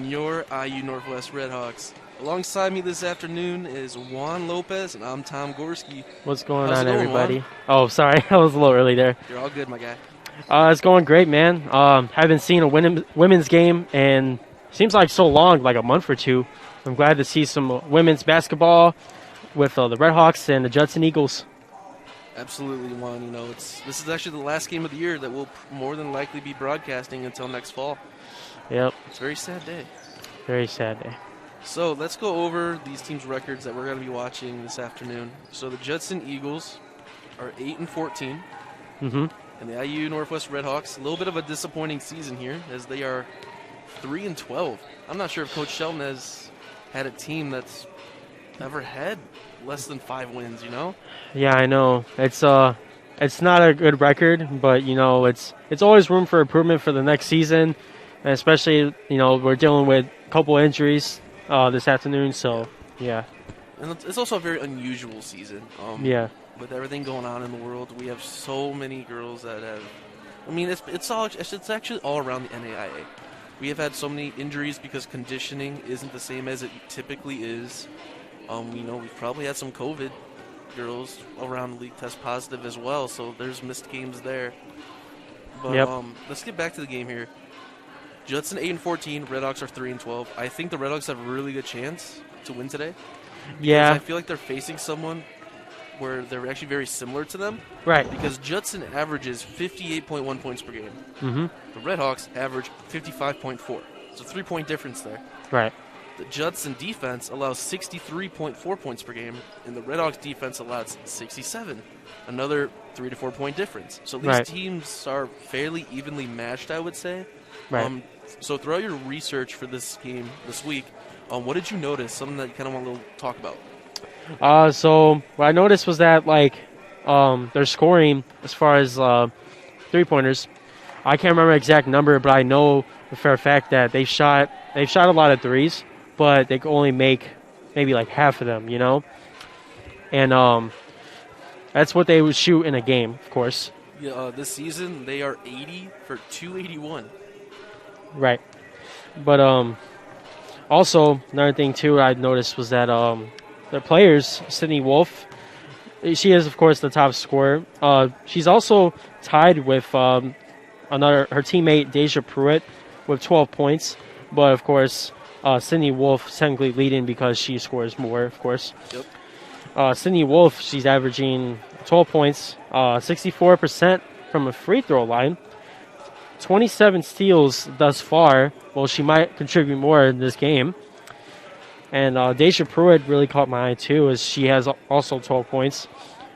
and your IU Northwest Redhawks. Alongside me this afternoon is Juan Lopez, and I'm Tom Gorski. What's going How's on, it going, everybody? Juan? Oh, sorry, I was a little early there. You're all good, my guy. It's going great, man. Haven't seen a women's game in seems like so long, like a month or two. I'm glad to see some women's basketball with the Redhawks and the Judson Eagles. Absolutely, Juan. You know, this is actually the last game of the year that we'll more than likely be broadcasting until next fall. Yep. It's a very sad day. Very sad day. So let's go over these teams' records that we're going to be watching this afternoon. So the Judson Eagles are 8-14. Mm-hmm. And the IU Northwest Redhawks, a little bit of a disappointing season here, as they are 3-12. I'm not sure if Coach Shelton has had a team that's ever had less than 5 wins, you know? Yeah, I know. It's not a good record, but it's always room for improvement for the next season, and especially we're dealing with a couple injuries this afternoon, so yeah. And it's also a very unusual season. Yeah. With everything going on in the world, we have so many girls that have. I mean, it's actually all around the NAIA. We have had so many injuries because conditioning isn't the same as it typically is. We've probably had some COVID girls around the league test positive as well, so there's missed games there. But yep. Let's get back to the game here. Judson 8-14, Redhawks are 3-12. I think the Redhawks have a really good chance to win today. Yeah. I feel like they're facing someone where they're actually very similar to them. Right. Because Judson averages 58.1 points per game. Mm-hmm. The Redhawks average 55.4. It's a 3-point difference there. Right. The Judson defense allows 63.4 points per game, and the Redhawks defense allows 67. Another 3 to 4 point difference. So these teams are fairly evenly matched, I would say. Right. So throughout your research for this game this week, what did you notice? Something that you kind of want to talk about? So what I noticed was that their scoring as far as 3-pointers, I can't remember the exact number, but I know the fair fact that they've shot a lot of threes, but they can only make maybe like half of them, and that's what they would shoot in a game, of course. Yeah, this season they are 80 for 281. Right, but also another thing too I noticed was that their players, Sydney Wolf, she is, of course, the top scorer. She's also tied with her teammate, Deja Pruitt, with 12 points. But, of course, Sydney Wolf technically leading because she scores more, of course. Yep. Sydney Wolf, she's averaging 12 points, 64% from a free throw line, 27 steals thus far. Well, she might contribute more in this game. And Deja Pruitt really caught my eye, too, as she has also 12 points,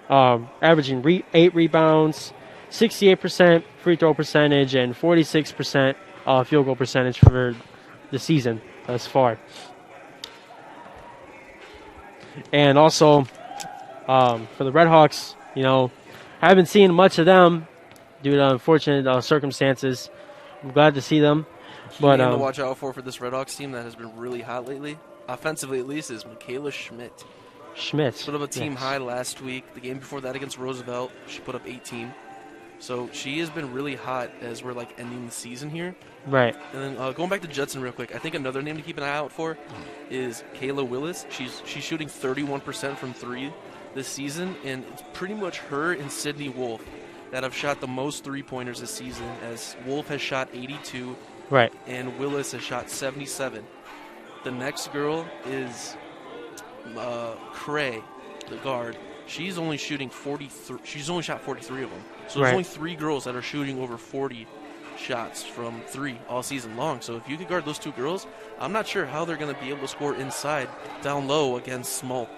averaging 8 rebounds, 68% free throw percentage, and 46% field goal percentage for the season thus far. And also, for the Redhawks, I haven't seen much of them due to unfortunate circumstances. I'm glad to see them. But to watch out for this Redhawks team that has been really hot lately, offensively at least, is Michaela Schmidt. Put up a team high last week. The game before that against Roosevelt, she put up 18. So she has been really hot as we're ending the season here. Right. And then going back to Judson real quick, I think another name to keep an eye out for is Kayla Willis. She's shooting 31% from 3 this season, and it's pretty much her and Sydney Wolf that have shot the most 3-pointers this season, as Wolf has shot 82. Right. And Willis has shot 77. The next girl is Cray, the guard. She's only shooting 43. She's only shot 43 of them. So there's only 3 girls that are shooting over 40 shots from 3 all season long. So if you could guard those 2 girls, I'm not sure how they're going to be able to score inside, down low against Small.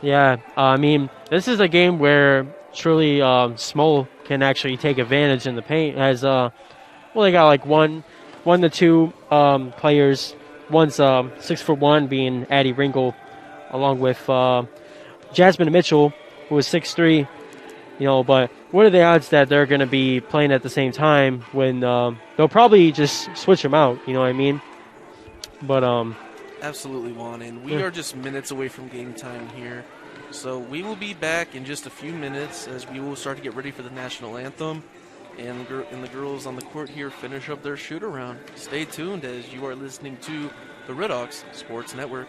Yeah, I mean, this is a game where truly Small can actually take advantage in the paint. As they got one to 2 players. One's 6'1", being Addie Ringel, along with Jasmine Mitchell, who is 6'3". But what are the odds that they're going to be playing at the same time when they'll probably just switch them out? You know what I mean? But absolutely, Juan. And we are just minutes away from game time here. So we will be back in just a few minutes as we will start to get ready for the national anthem. and the girls on the court here finish up their shoot around. Stay tuned as you are listening to the Red Hawks Sports Network.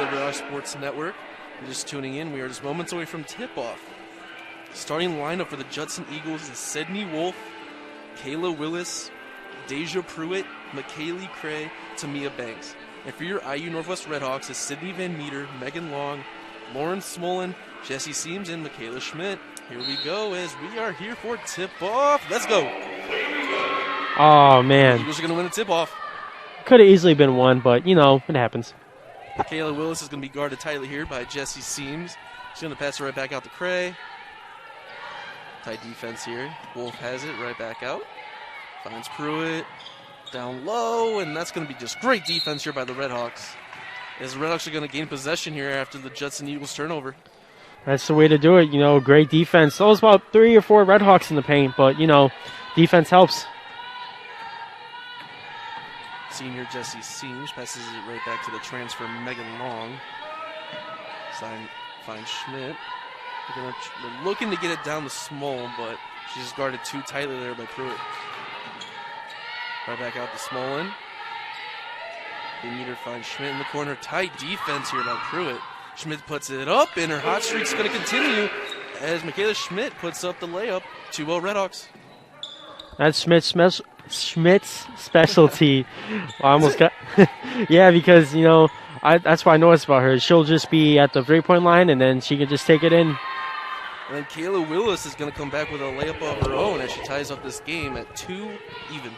the Red Hawk Sports Network. You're just tuning in. We are just moments away from tip-off. Starting lineup for the Judson Eagles is Sydney Wolf, Kayla Willis, Deja Pruitt, McKaylee Cray, Tamia Banks. And for your IU Northwest Redhawks is Sydney Van Meter, Megan Long, Lauren Smolin, Jesse Seams, and Michaela Schmidt. Here we go as we are here for tip-off. Let's go. Oh, man. The Eagles are going to win the tip-off. Could have easily been one, but, you know, it happens. Kayla Willis is going to be guarded tightly here by Jesse Seams. She's going to pass it right back out to Cray. Tight defense here. Wolf has it right back out. Finds Pruitt. Down low, and that's going to be just great defense here by the Redhawks. As the Redhawks are going to gain possession here after the Judson Eagles turnover. That's the way to do it. You know, great defense. There was about 3 or 4 Redhawks in the paint, but, you know, defense helps. Senior Jesse Seams passes it right back to the transfer Megan Long. Finds Schmidt. They're looking to get it down the small, but she's guarded too tightly there by Pruitt. Right back out to Smolin. Meter finds Schmidt in the corner. Tight defense here by Pruitt. Schmidt puts it up, and her hot streak's going to continue as Michaela Schmidt puts up the layup. 2-0 Redhawks. That's Schmidt's specialty. I almost got, yeah, because, you know, that's what I noticed about her. She'll just be at the 3-point line, and then she can just take it in. And then Kayla Willis is going to come back with a layup of her own as she ties up this game at 2 even.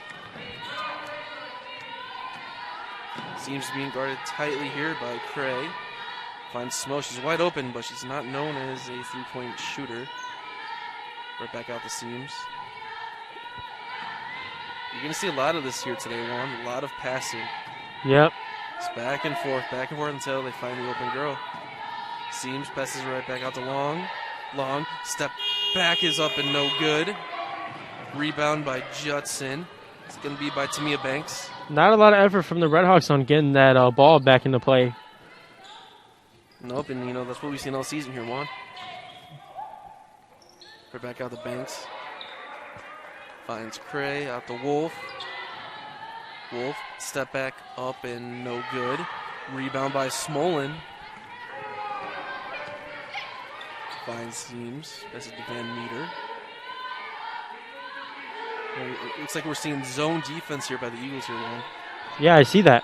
Seems being guarded tightly here by Cray. Finds Smo. She's wide open, but she's not known as a 3-point shooter. Right back out the Seams. You're going to see a lot of this here today, Juan. A lot of passing. Yep. It's back and forth until they find the open girl. Seams passes right back out to Long. Long. Step back is up and no good. Rebound by Judson. It's going to be by Tamia Banks. Not a lot of effort from the Redhawks on getting that ball back into play. Nope, and, you know, that's what we've seen all season here, Juan. Right back out to Banks. Finds Cray out to Wolf. Wolf, step back up and no good. Rebound by Smolin. Finds Seams. This is the Van Meter. It looks like we're seeing zone defense here by the Eagles here, Juan. Yeah, I see that.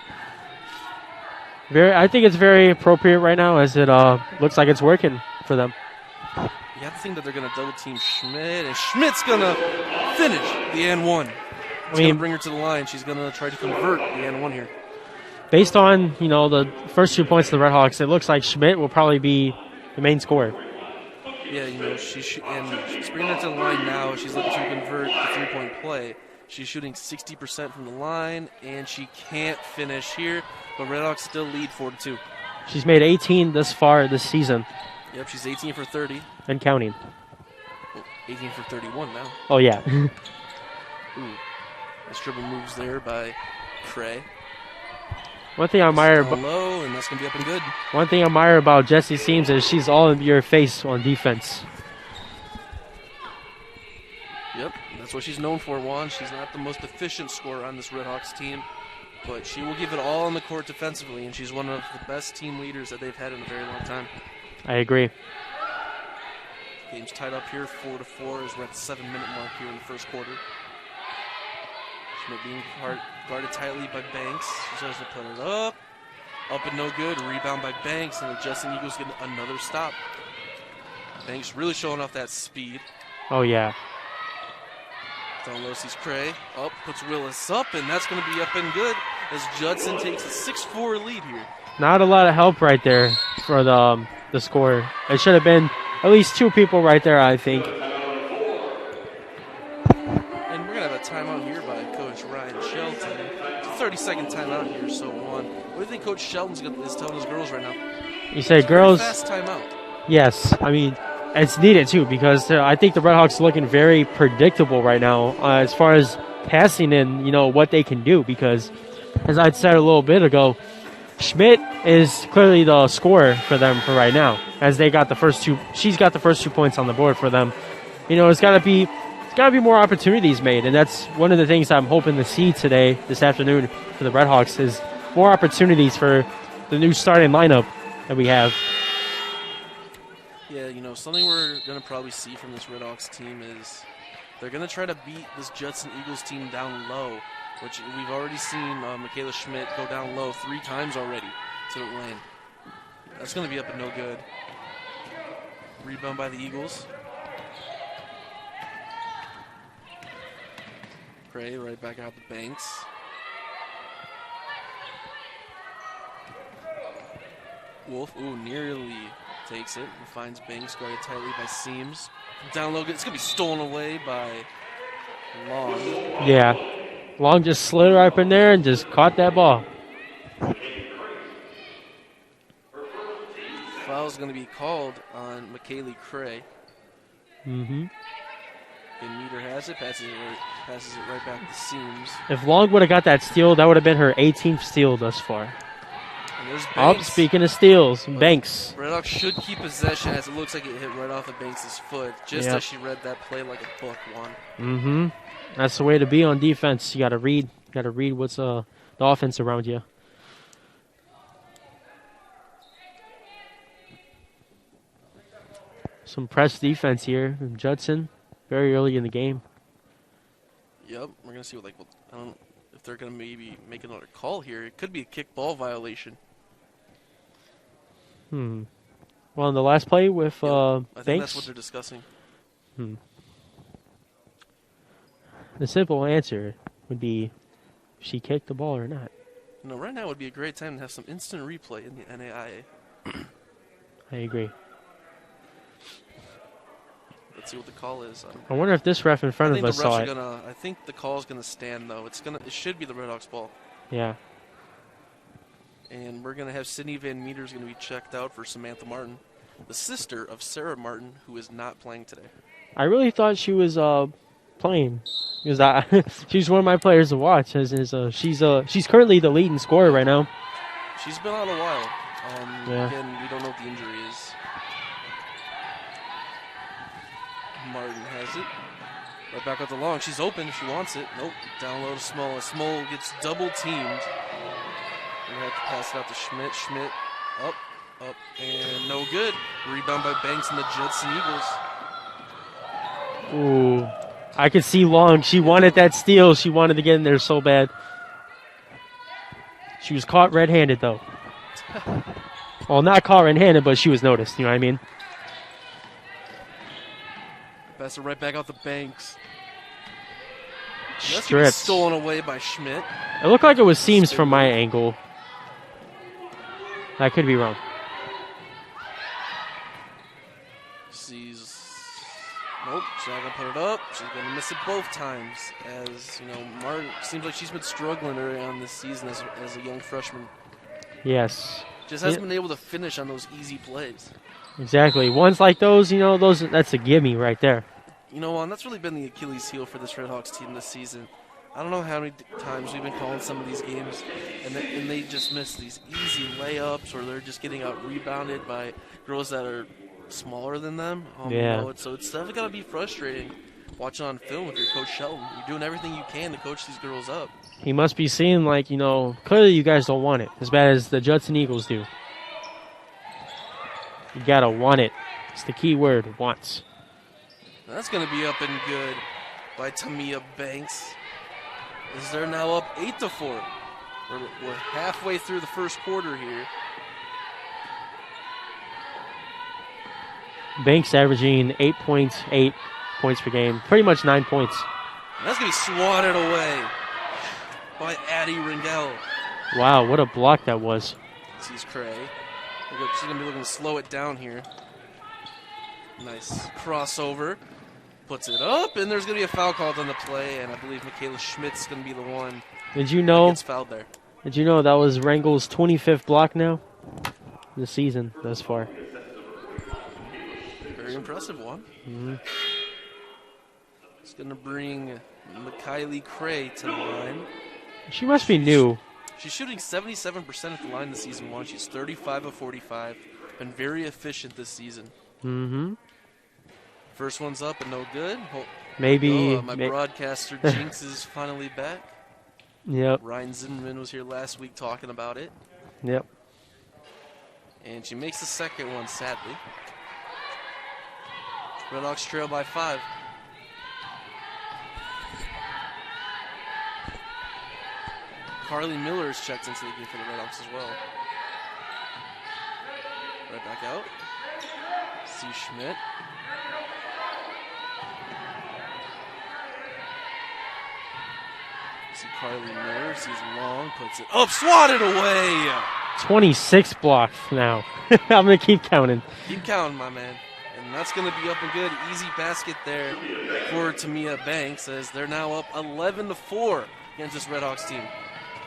I think it's very appropriate right now as it looks like it's working for them. You have to think that they're going to double team Schmidt, and Schmidt's going to finish the and one. It's going to bring her to the line. She's going to try to convert the and one here. Based on, you know, the first 2 points of the Redhawks, it looks like Schmidt will probably be the main scorer. Yeah, you know, and she's bringing her to the line now. She's looking to convert the 3-point play. She's shooting 60% from the line, and she can't finish here. But Redhawks still lead 4-2. She's made 18 this far this season. Yep, she's 18 for 30. And counting. 18 for 31 now. Oh, yeah. Ooh. Nice dribble moves there by Cray. One thing I admire low, and that's going to be up and good. One thing I admire about Jessie Seams is she's all in your face on defense. Yep, that's what she's known for, Juan. She's not the most efficient scorer on this Redhawks team, but she will give it all on the court defensively, and she's one of the best team leaders that they've had in a very long time. I agree. Game's tied up here, 4-4, as we're at the 7-minute mark here in the first quarter. Schmidt being guarded tightly by Banks. She tries to put it up. Up and no good. Rebound by Banks, and the Judson Eagles get another stop. Banks really showing off that speed. Oh, yeah. Down low sees Cray. Up, puts Willis up, and that's going to be up and good as Judson takes a 6-4 lead here. Not a lot of help right there for the score. It should have been at least 2 people right there, I think. And we're going to have a timeout here by Coach Ryan Shelton. It's a 30-second timeout here, so Juan, what do you think Coach Shelton is telling his girls right now? You say girls? Fast timeout. Yes. I mean, it's needed, too, because I think the Redhawks are looking very predictable right now as far as passing and, you know, what they can do, because, as I said a little bit ago, Schmidt is clearly the scorer for them for right now, as they got the first 2. She's got the first 2 points on the board for them. You know, it's got to be more opportunities made, and that's one of the things I'm hoping to see today, this afternoon, for the Redhawks is more opportunities for the new starting lineup. that we have. Yeah, something we're going to probably see from this Red Hawks team is they're going to try to beat this Judson Eagles team down low, which we've already seen Michaela Schmidt go down low 3 times already to the lane. That's going to be up and no good. Rebound by the Eagles. Gray right back out the Banks. Wolf, nearly takes it and finds Banks guarded tightly by Seams. Down low, it's going to be stolen away by Long. Yeah. Long just slid right up in there and just caught that ball. Foul's going to be called on McKaylee Cray. Mm-hmm. And Meter has it, passes it right back to Seams. If Long would have got that steal, that would have been her 18th steal thus far. And there's Oh, Banks. speaking of steals, Banks. Red Hawks should keep possession as it looks like it hit right off of Banks' foot, just as she read that play like a book one. Mm-hmm. That's the way to be on defense. You got to read. What's the offense around you. Some press defense here from Judson, very early in the game. Yep, we're gonna see what I don't know if they're gonna maybe make another call here. It could be a kick-ball violation. Well, in the last play with I think Banks, that's what they're discussing. The simple answer would be, she kicked the ball or not. No, right now would be a great time to have some instant replay in the NAIA. I agree. Let's see what the call is. I wonder if this ref in front of us saw it. I think the call's gonna stand though. It should be the Red Hawks ball. Yeah. And we're gonna have Sydney Van Meter's gonna be checked out for Samantha Martin, the sister of Sarah Martin, who is not playing today. I really thought she was playing because she's one of my players to watch. She's currently the leading scorer right now. She's been out a while. Yeah. Again, we don't know what the injury is. Martin has it. Right back out the long. She's open if she wants it. Nope. Down low to Small. Small gets double teamed. We have to pass it out to Schmidt. Schmidt up, and no good. Rebound by Banks and the Judson Eagles. Ooh. I could see Long. She wanted that steal. She wanted to get in there so bad. She was caught red-handed, though. Well, not caught red-handed, but she was noticed. You know what I mean? Pass it right back out the Banks. That's Stripped. stolen away by Schmidt. It looked like it was Seams from my angle. I could be wrong. Nope, she's not going to put it up. She's going to miss it both times. As, Martin seems like she's been struggling early on this season as a young freshman. Yes. Just hasn't been able to finish on those easy plays. Exactly. Ones like those, that's a gimme right there. And that's really been the Achilles heel for this Red Hawks team this season. I don't know how many times we've been calling some of these games, and they just miss these easy layups, or they're just getting out rebounded by girls that are smaller than them. So it's definitely got to be frustrating watching on film if you're Coach Shelton. You're doing everything you can to coach these girls up. He must be seeing clearly you guys don't want it as bad as the Judson Eagles do. You got to want it. It's the key word, wants. That's going to be up and good by Tamia Banks. As they're now up 8-4. We're halfway through the first quarter here. Banks averaging 8.8 points per game. Pretty much 9 points. That's going to be swatted away by Addie Ringel. Wow, what a block that was. Sees Cray. She's going to be looking to slow it down here. Nice crossover. Puts it up, and there's going to be a foul called on the play, and I believe Michaela Schmidt's going to be the one that gets fouled there. Did you know that was Rangel's 25th block now this season thus far? Very impressive one. Mm-hmm. It's going to bring Mikaylee Cray to the line. She must be new. She's shooting 77% at the line this season one. She's 35 of 45. Been very efficient this season. Mm-hmm. First one's up and no good. Maybe. My broadcaster Jinx is finally back. Yep. Ryan Zimmerman was here last week talking about it. Yep. And she makes the second one, sadly. Redhawks trail by 5. Carly Miller is checked into the game for the Redhawks as well. Right back out. See Schmidt. See Carly Miller, sees long, puts it up, swatted away! 26 blocks now. I'm going to keep counting. Keep counting, my man. And that's going to be up and good. Easy basket there for Tamia Banks as they're now up 11-4 against this Redhawks team.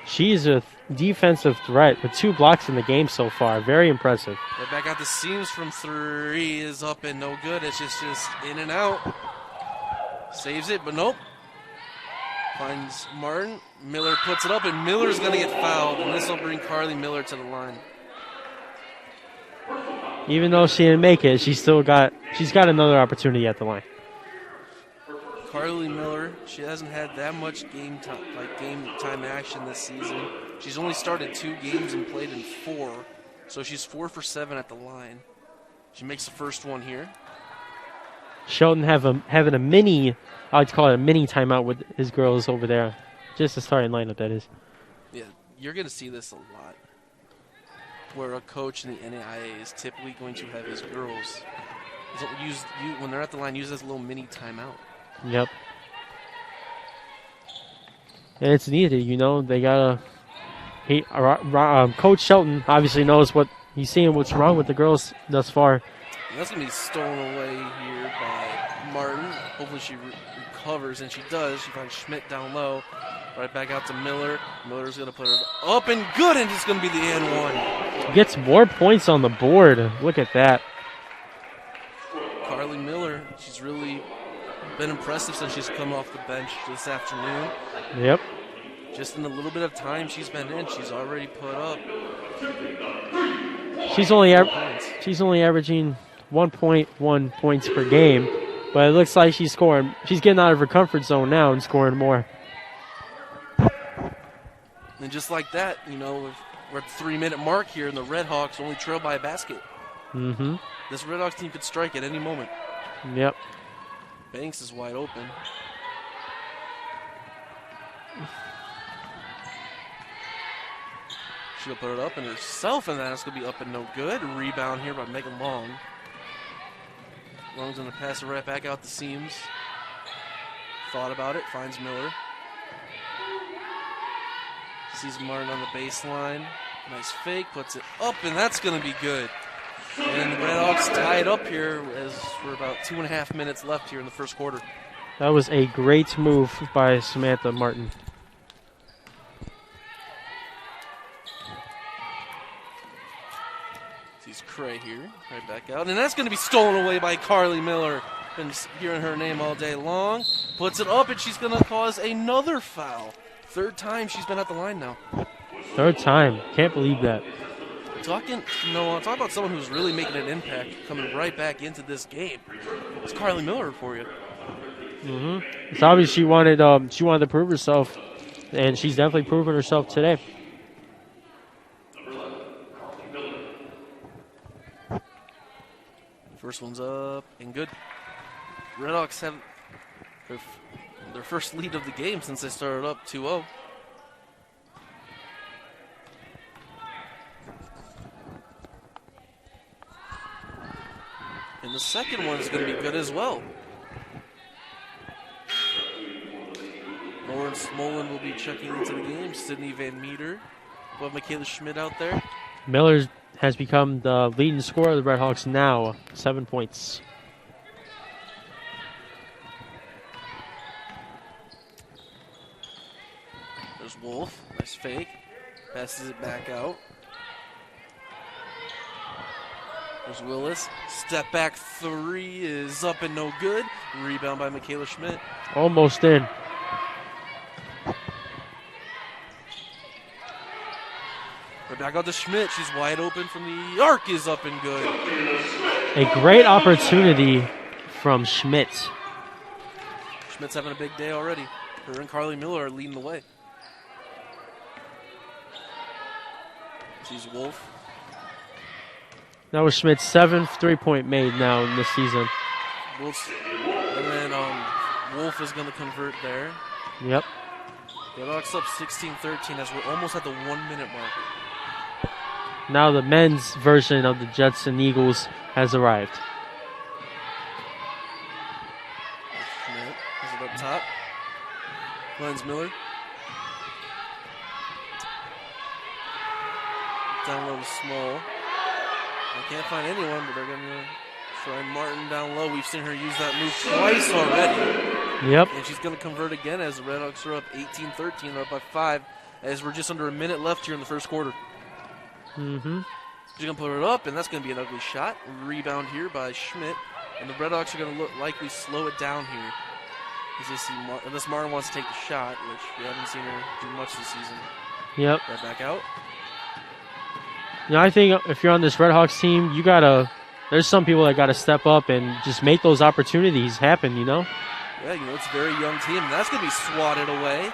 She's a defensive threat with 2 blocks in the game so far. Very impressive. Right back out the seams from 3 is up and no good. It's just in and out. Saves it, but nope. Finds Martin. Miller puts it up, and Miller's going to get fouled. And this will bring Carly Miller to the line. Even though she didn't make it, she's got another opportunity at the line. Carly Miller, she hasn't had that much game time action this season. She's only started 2 games and played in 4, so she's 4 for 7 at the line. She makes the first one here. Shelton having a mini, I like to call it a mini timeout with his girls over there. Just the starting lineup, that is. Yeah, you're going to see this a lot, where a coach in the NAIA is typically going to have his girls when they're at the line, use this little mini timeout. Yep. And it's needed, They gotta. Coach Shelton obviously knows what he's seeing. What's wrong with the girls thus far? And that's gonna be stolen away here by Martin. Hopefully she recovers, and she does. She finds Schmidt down low. Right back out to Miller. Miller's gonna put it up and good, and it's gonna be the and 1. Gets more points on the board. Look at that. Carly Miller, she's really been impressive since she's come off the bench this afternoon. Yep. Just in a little bit of time she's been in, she's already put up. She's only averaging 1.1 points per game, but it looks like she's getting out of her comfort zone now and scoring more. And just like that, we're at the 3-minute mark here, and the Redhawks only trail by a basket. Mm-hmm. This Redhawks team could strike at any moment. Yep. Banks is wide open. She'll put it up and herself, and that's going to be up and no good. Rebound here by Megan Long. Long's going to pass it right back out the seams. Thought about it, finds Miller. Sees Martin on the baseline. Nice fake, puts it up, and that's going to be good. And the Redhawks tie it up here as we're about 2.5 minutes left here in the first quarter. That was a great move by Samantha Martin. Sees Cray here, right back out. And that's going to be stolen away by Carly Miller. Been hearing her name all day long. Puts it up, and she's going to cause another foul. 3rd time she's been at the line now. 3rd time. Can't believe that. Talk about someone who's really making an impact, coming right back into this game. It's Carly Miller for you. Mm-hmm. It's obvious she wanted to prove herself, and she's definitely proven herself today. First one's up and good. Redhawks have their first lead of the game since they started up 2-0. And the second one is going to be good as well. Lauren Smolin will be checking into the game. Sydney Van Meter. We'll have Michaela Schmidt out there. Miller has become the leading scorer of the Redhawks now, 7 points. There's Wolf. Nice fake. Passes it back out. There's Willis. Step back 3 is up and no good. Rebound by Michaela Schmidt. Almost in. Right back out to Schmidt. She's wide open from the arc, is up and good. A great opportunity from Schmidt. Schmidt's having a big day already. Her and Carly Miller are leading the way. She's Wolf. That was Schmidt's 7th three-point made now in this season. And then Wolf is going to convert there. Yep. Redhawks up 16-13 as we're almost at the 1 minute mark. Now the men's version of the Judson Eagles has arrived. Schmidt is it up top. Lenz Miller. Down low to Small. I can't find anyone, but they're going to try Martin down low. We've seen her use that move twice already. Yep. And she's going to convert again as the Redhawks are up 18-13. They're up by 5 as we're just under a minute left here in the first quarter. Mm-hmm. She's going to put it up, and that's going to be an ugly shot. Rebound here by Schmidt. And the Redhawks are going to likely slow it down here. As they see unless Martin wants to take the shot, which we haven't seen her do much this season. Yep. Right back out. You know, I think if you're on this Redhawks team, you gotta. There's some people that gotta step up and just make those opportunities happen. You know. Yeah, it's a very young team. And that's going to be swatted away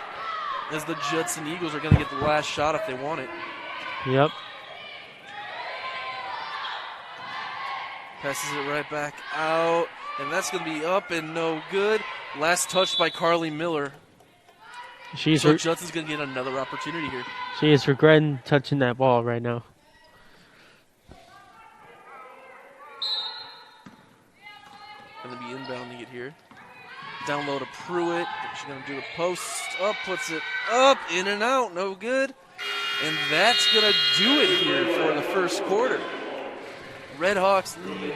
as the Judson Eagles are going to get the last shot if they want it. Yep. Passes it right back out, and that's going to be up and no good. Last touch by Carly Miller. So Judson's going to get another opportunity here. She is regretting touching that ball right now. Going to be inbounding it here. Down low to Pruitt. She's going to do the post up, puts it up, in and out, no good. And that's going to do it here for the first quarter. Redhawks lead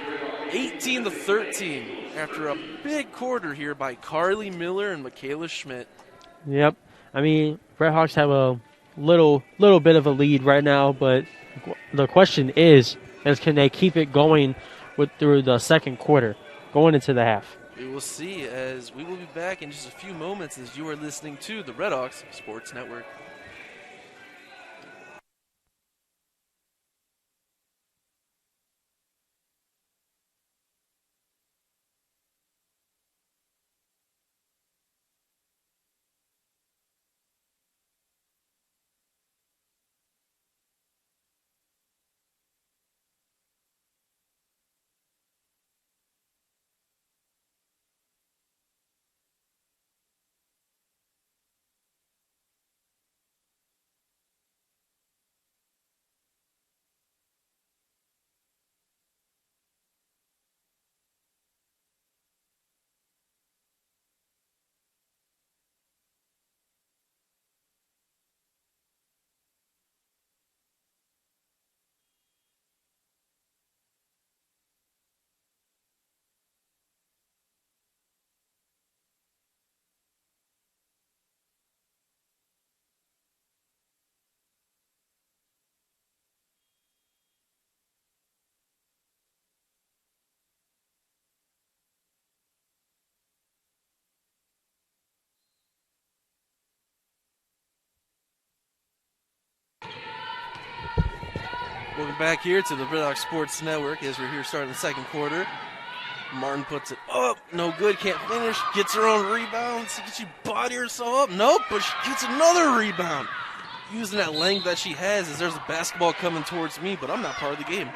18-13 after a big quarter here by Carly Miller and Michaela Schmidt. Yep. I mean, Redhawks have a little bit of a lead right now, but the question is can they keep it going through the second quarter, going into the half? We will see as we will be back in just a few moments as you are listening to the Redhawks Sports Network. Welcome back here to the Redhawks Sports Network as we're here starting the second quarter. Martin puts it up, no good, can't finish, gets her own rebound. Can she body herself up? Nope, but she gets another rebound. Using that length that she has as there's a basketball coming towards me, but I'm not part of the game.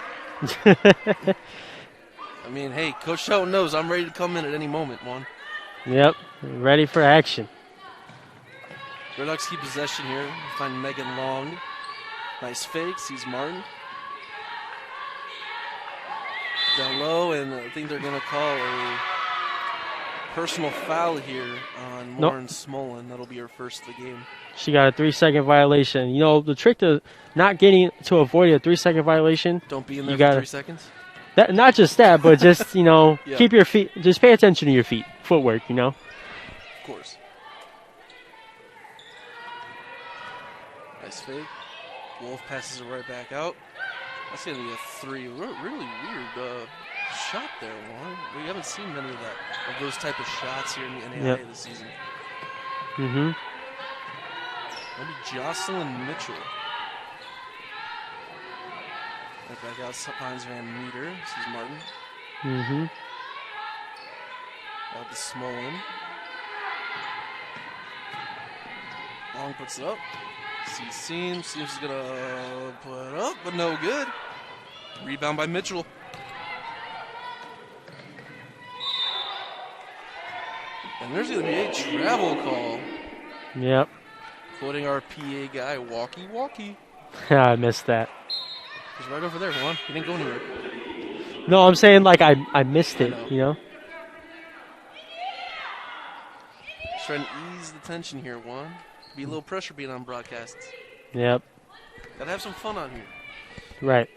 I mean, hey, Coach Shelton knows I'm ready to come in at any moment, Juan. Yep, ready for action. Redhawks keep possession here. Find Megan Long. Nice fake, sees Martin. Down low, and I think they're going to call a personal foul here on Lauren Smolin. That'll be her first of the game. She got a 3-second violation. You know, the trick to not getting to avoid a 3-second violation. Don't be in there for 3 seconds. That, not just that, but just, Yeah. Keep your feet, just pay attention to your feet, footwork, Of course. Nice fake. Wolf passes it right back out. That's going to be a three. Really weird shot there, Juan. We haven't seen many of those type of shots here in the NAIA this season. Mm-hmm. Maybe Jocelyn Mitchell. Right back out, finds Van Meter. Sees Martin. Mm-hmm. Out to Smolin. Long puts it up. Seems is going to put it up, but no good. Rebound by Mitchell. And there's going to be a travel call. Yep. Quoting our PA guy, walkie walkie. I missed that. He's right over there. Hold on. He didn't go anywhere. No, I'm saying like I missed it, you know? Just trying to ease the tension here, Juan. Be a little pressure being on broadcasts. Yep. Gotta have some fun on here. Right.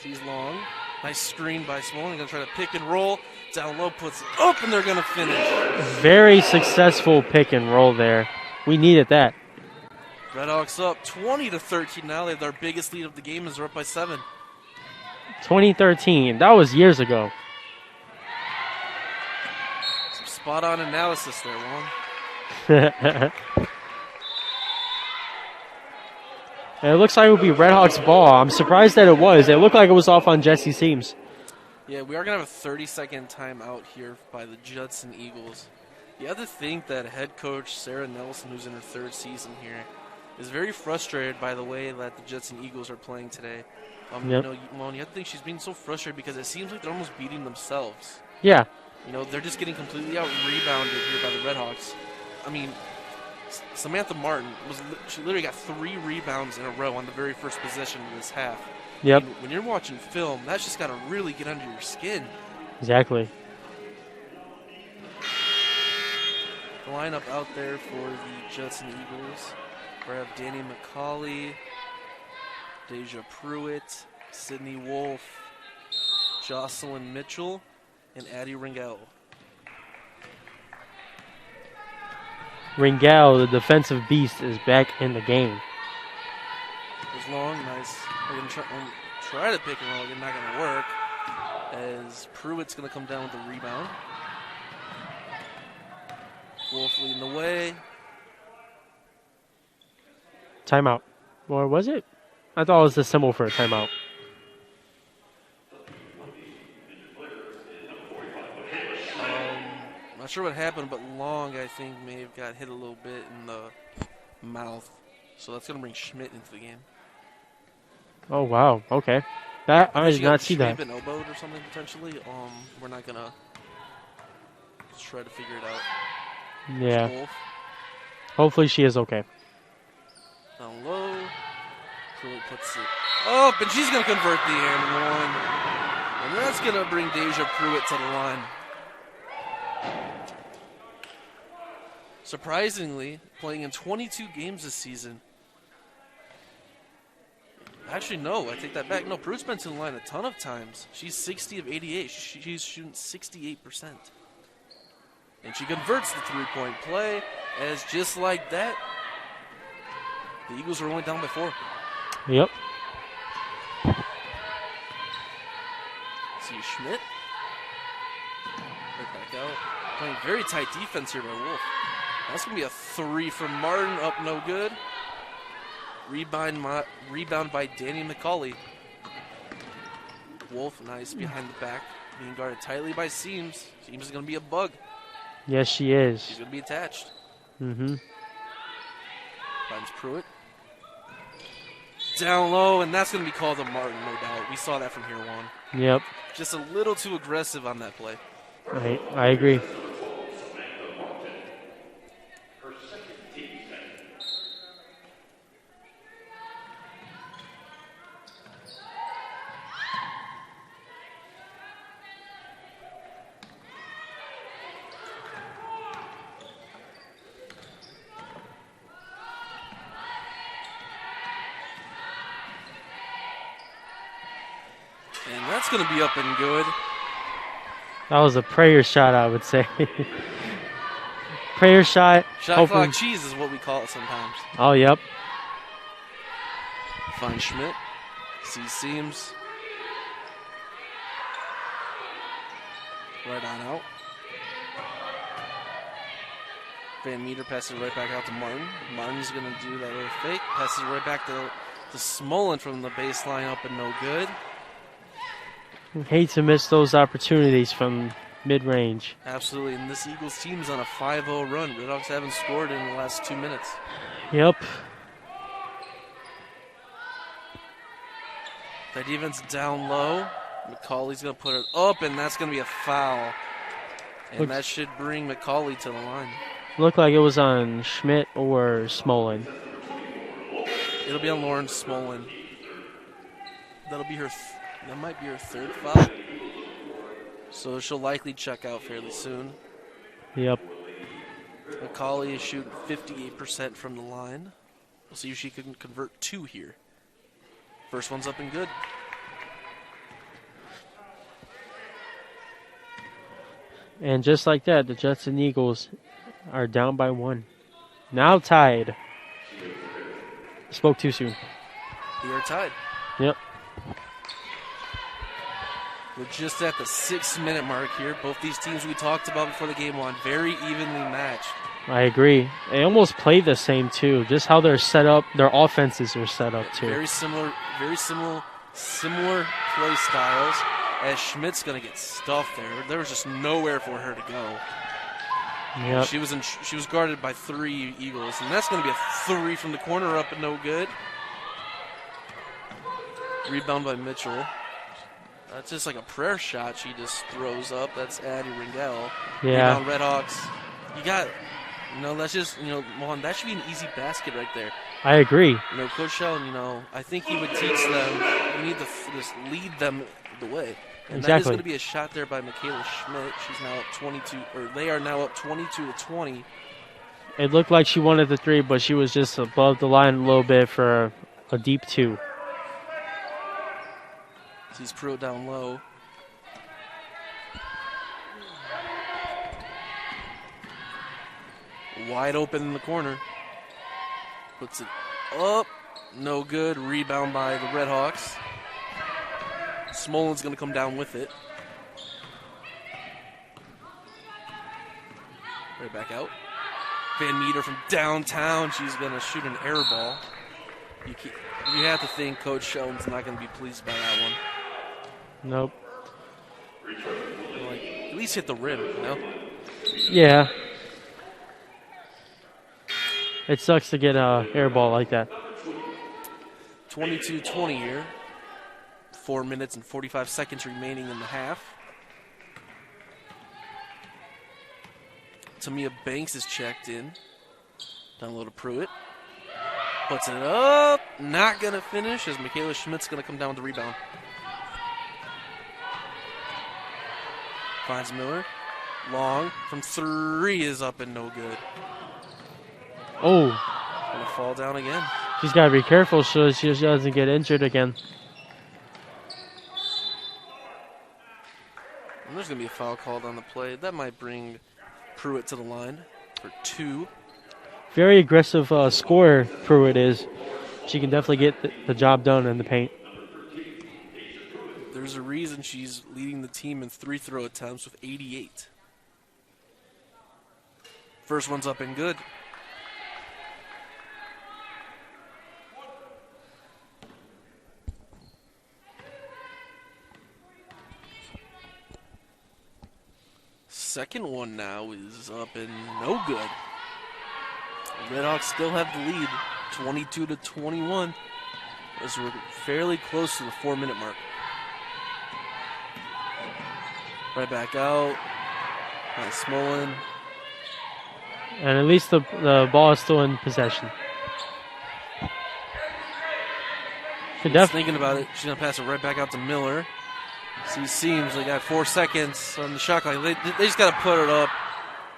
Sees long. Nice screen by Smalling. Gonna try to pick and roll. Down low, puts it up, and they're gonna finish. Very successful pick and roll there. We needed that. Redhawks up 20-13 now. They have their biggest lead of the game as they're up by 7. 2013. That was years ago. Some spot-on analysis there, Juan. And it looks like it would be Redhawks ball. I'm surprised that it was. It looked like it was off on Jesse Seams. Yeah, we are going to have a 30-second timeout here by the Judson Eagles. You have to think that head coach Sarah Nelson, who's in her 3rd season here, is very frustrated by the way that the Judson Eagles are playing today. Yep. You know, you have to think she's being so frustrated because it seems like they're almost beating themselves. Yeah. You know, they're just getting completely out-rebounded here by the Redhawks. I mean, Samantha Martin, she literally got 3 rebounds in a row on the very first possession of this half. Yep. And when you're watching film, that's just got to really get under your skin. Exactly. The lineup out there for the Judson Eagles. We have Danny McCauley, Deja Pruitt, Sydney Wolf, Jocelyn Mitchell, and Addie Ringel. Ringel, the defensive beast, is back in the game. It was long, nice. We're going to try to pick and roll again, not going to work. As Pruitt's going to come down with the rebound. Wolf leading the way. Timeout. Or was it? I thought it was the symbol for a timeout. Not sure what happened, but Long, I think, may have got hit a little bit in the mouth. So that's going to bring Schmidt into the game. Oh, wow. Okay. That I did not see Schmidt that. been elbowed or something, potentially. We're not going to try to figure it out. Yeah. Wolf. Hopefully she is okay. Down low. Pruitt puts it up, and she's going to convert the and one. And that's going to bring Deja Pruitt to the line. Surprisingly, playing in 22 games this season. Actually, no, I take that back. No, Pruitt's been to the line a ton of times. She's 60 of 88. She's shooting 68%. And she converts the three-point play as just like that, the Eagles are only down by 4. Yep. See Schmidt. Right back out. Playing very tight defense here by Wolf. That's going to be a 3 from Martin. Up no good. Rebound by Danny McCauley. Wolf, nice behind the back. Being guarded tightly by Seams. Seams is going to be a bug. Yes, she is. She's going to be attached. Mm-hmm. Finds Pruitt. Down low, and that's going to be called a Martin, no doubt. We saw that from here on. Yep. Just a little too aggressive on that play. I agree. And that's going to be up and good. That was a prayer shot, I would say. Prayer shot. Shot clock cheese is what we call it sometimes. Oh, yep. Find Schmidt. Sees Seams. Right on out. Van Meter passes right back out to Martin. Martin's going to do that little fake. Passes right back to Smolin from the baseline, up and no good. Hate to miss those opportunities from mid-range. Absolutely, and this Eagles team's on a 5-0 run. Redhawks haven't scored in the last 2 minutes. Yep. That defense down low. McCauley's going to put it up, and that's going to be a foul. And that should bring McCauley to the line. Looked like it was on Schmidt or Smolin. It'll be on Lauren Smolin. That'll be her. That might be her third foul. So she'll likely check out fairly soon. Yep. McCauley is shooting 58% from the line. We'll see if she can convert 2 here. First one's up and good. And just like that, the Judson Eagles are down by 1. Now tied. Spoke too soon. We are tied. Yep. We're just at the 6-minute mark here. Both these teams we talked about before the game won, very evenly matched. I agree. They almost play the same too. Just how they're set up, their offenses are set up too. Very similar play styles. As Schmidt's gonna get stuffed there. There was just nowhere for her to go. Yep. She was guarded by 3 Eagles, and that's gonna be a 3 from the corner up and no good. Rebound by Mitchell. That's just like a prayer shot she just throws up. That's Addie Ringel. Yeah. Rebound Redhawks. That's just, Juan, that should be an easy basket right there. I agree. Coach Sheldon, I think he would teach them, you need to just lead them the way. And that is going to be a shot there by Michaela Schmidt. She's now up 22, or they are now up 22-20. It looked like she wanted the 3, but she was just above the line a little bit for a deep 2. Sees Pruitt down low. Wide open in the corner. Puts it up. No good. Rebound by the Redhawks. Smolin's going to come down with it. Right back out. Van Meter from downtown. She's going to shoot an air ball. You have to think Coach Sheldon's not going to be pleased by that one. Nope. At least hit the rim, Yeah. It sucks to get a air ball like that. 22-20 here. 4 minutes and 45 seconds remaining in the half. Tamia Banks is checked in. Down low to Pruitt. Puts it up. Not going to finish as Michaela Schmidt's going to come down with the rebound. Finds Miller. Long from 3 is up and no good. Oh. Going to fall down again. She's got to be careful so she doesn't get injured again. And there's going to be a foul called on the play. That might bring Pruitt to the line for 2. Very aggressive scorer, Pruitt is. She can definitely get the job done in the paint. There's a reason she's leading the team in 3-throw attempts with 88. First one's up and good. Second one now is up and no good. Redhawks still have the lead, 22-21, as we're fairly close to the 4-minute mark. Right back out. Smolin. And at least the ball is still in possession. She's thinking about it. She's going to pass it right back out to Miller. See, seems they got 4 seconds on the shot clock. They just got to put it up.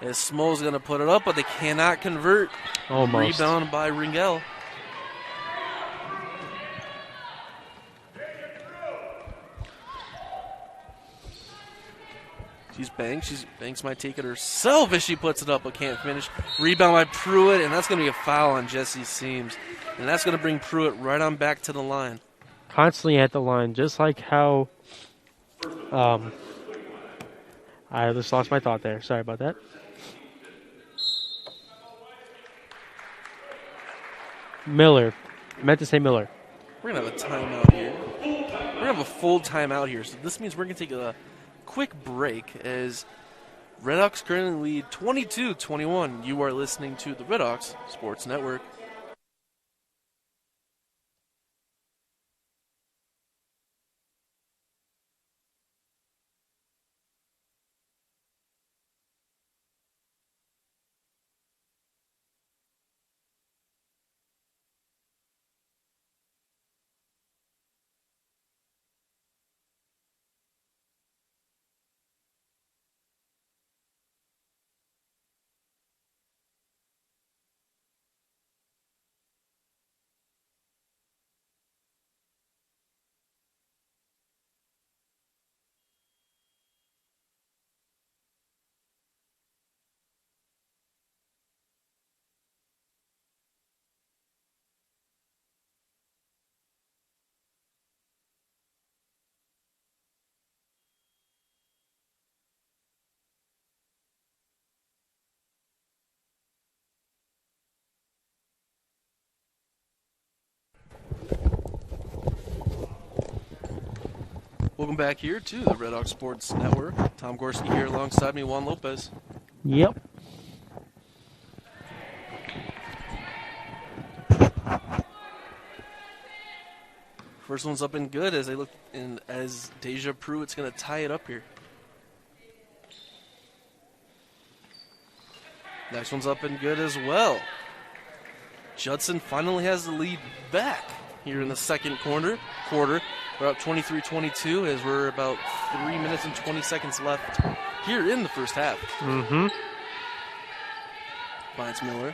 As Smol's going to put it up, but they cannot convert. Almost. Rebound by Ringel. Banks might take it herself as she puts it up, but can't finish. Rebound by Pruitt, and that's going to be a foul on Jessie Seams. And that's going to bring Pruitt right on back to the line. Constantly at the line, just like how... I just lost my thought there. Sorry about that. Miller. I meant to say Miller. We're going to have a timeout here. We're going to have a full timeout here. So this means we're going to take a quick break as Redhawks currently lead 22-21. You are listening to the Redhawks Sports Network. Welcome back here to the Red Hawk Sports Network. Tom Gorski here alongside me, Juan Lopez. Yep. First one's up and good as they look in as Deja Pruitt's going to tie it up here. Next one's up and good as well. Judson finally has the lead back here in the second quarter. We're up 23-22 as we're about 3 minutes and 20 seconds left here in the first half. Mm-hmm. Finds Miller.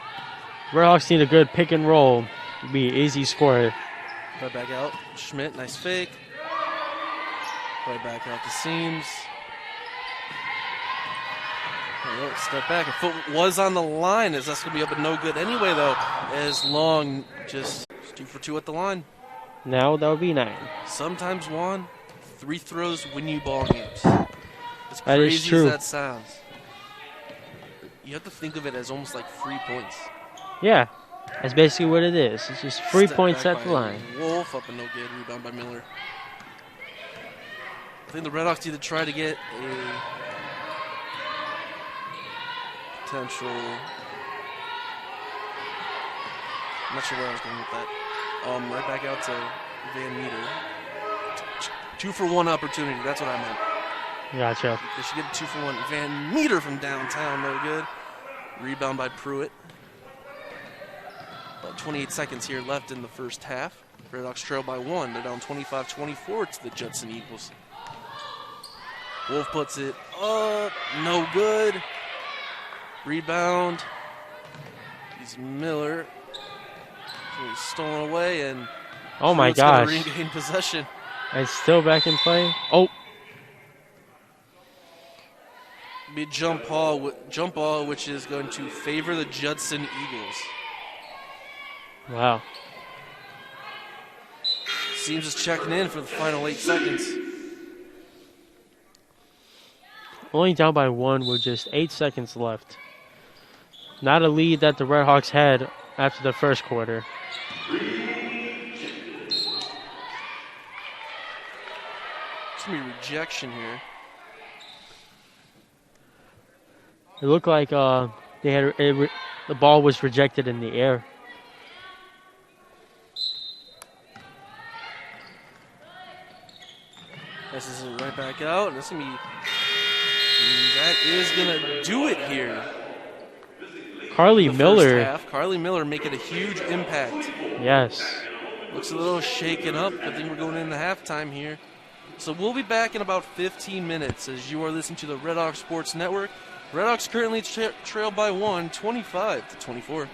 Redhawks need a good pick and roll to be easy score. Right back out. Schmidt, nice fake. Right back out to Seams. Step back. A foot was on the line as that's going to be up and no good anyway, though, as Long just 2 for 2 at the line. Now that would be 9. Sometimes, Juan, 3 throws win you ball games. As That is crazy true. as that sounds. You have to think of it as almost like free points. Yeah, that's basically what it is. It's just 3 points Step at back the by line. Wolf up and no good. Rebound by Miller. I think the Redhawks need to try to get a potential. I'm not sure where I was going with that. Right back out to Van Meter. 2 for 1 opportunity. That's what I meant. Gotcha. They should get a 2 for 1. Van Meter from downtown, no good. Rebound by Pruitt. About 28 seconds here left in the first half. Redhawks trail by 1. They're down 25-24 to the Judson Eagles. Wolf puts it up. No good. Rebound. He's Miller. So he's stolen away, and Oh my Pruitt's gonna gosh. regain possession. It's still back in play. Oh, Be a jump ball, which is going to favor the Judson Eagles. wow. Seems is checking in for the final 8 seconds. Only down by 1 with just 8 seconds left. Not a lead that the Redhawks had after the first quarter. It's going to be rejection here. It looked like they had the ball was rejected in the air. This is right back out. That's going to be. That is going to do it here. Carly The Miller. First half. Carly Miller making a huge impact. Yes. Looks a little shaken up. I think we're going into halftime here. So we'll be back in about 15 minutes as you are listening to the Red Hawk Sports Network. Red Hawks currently trail by 1, 25-24.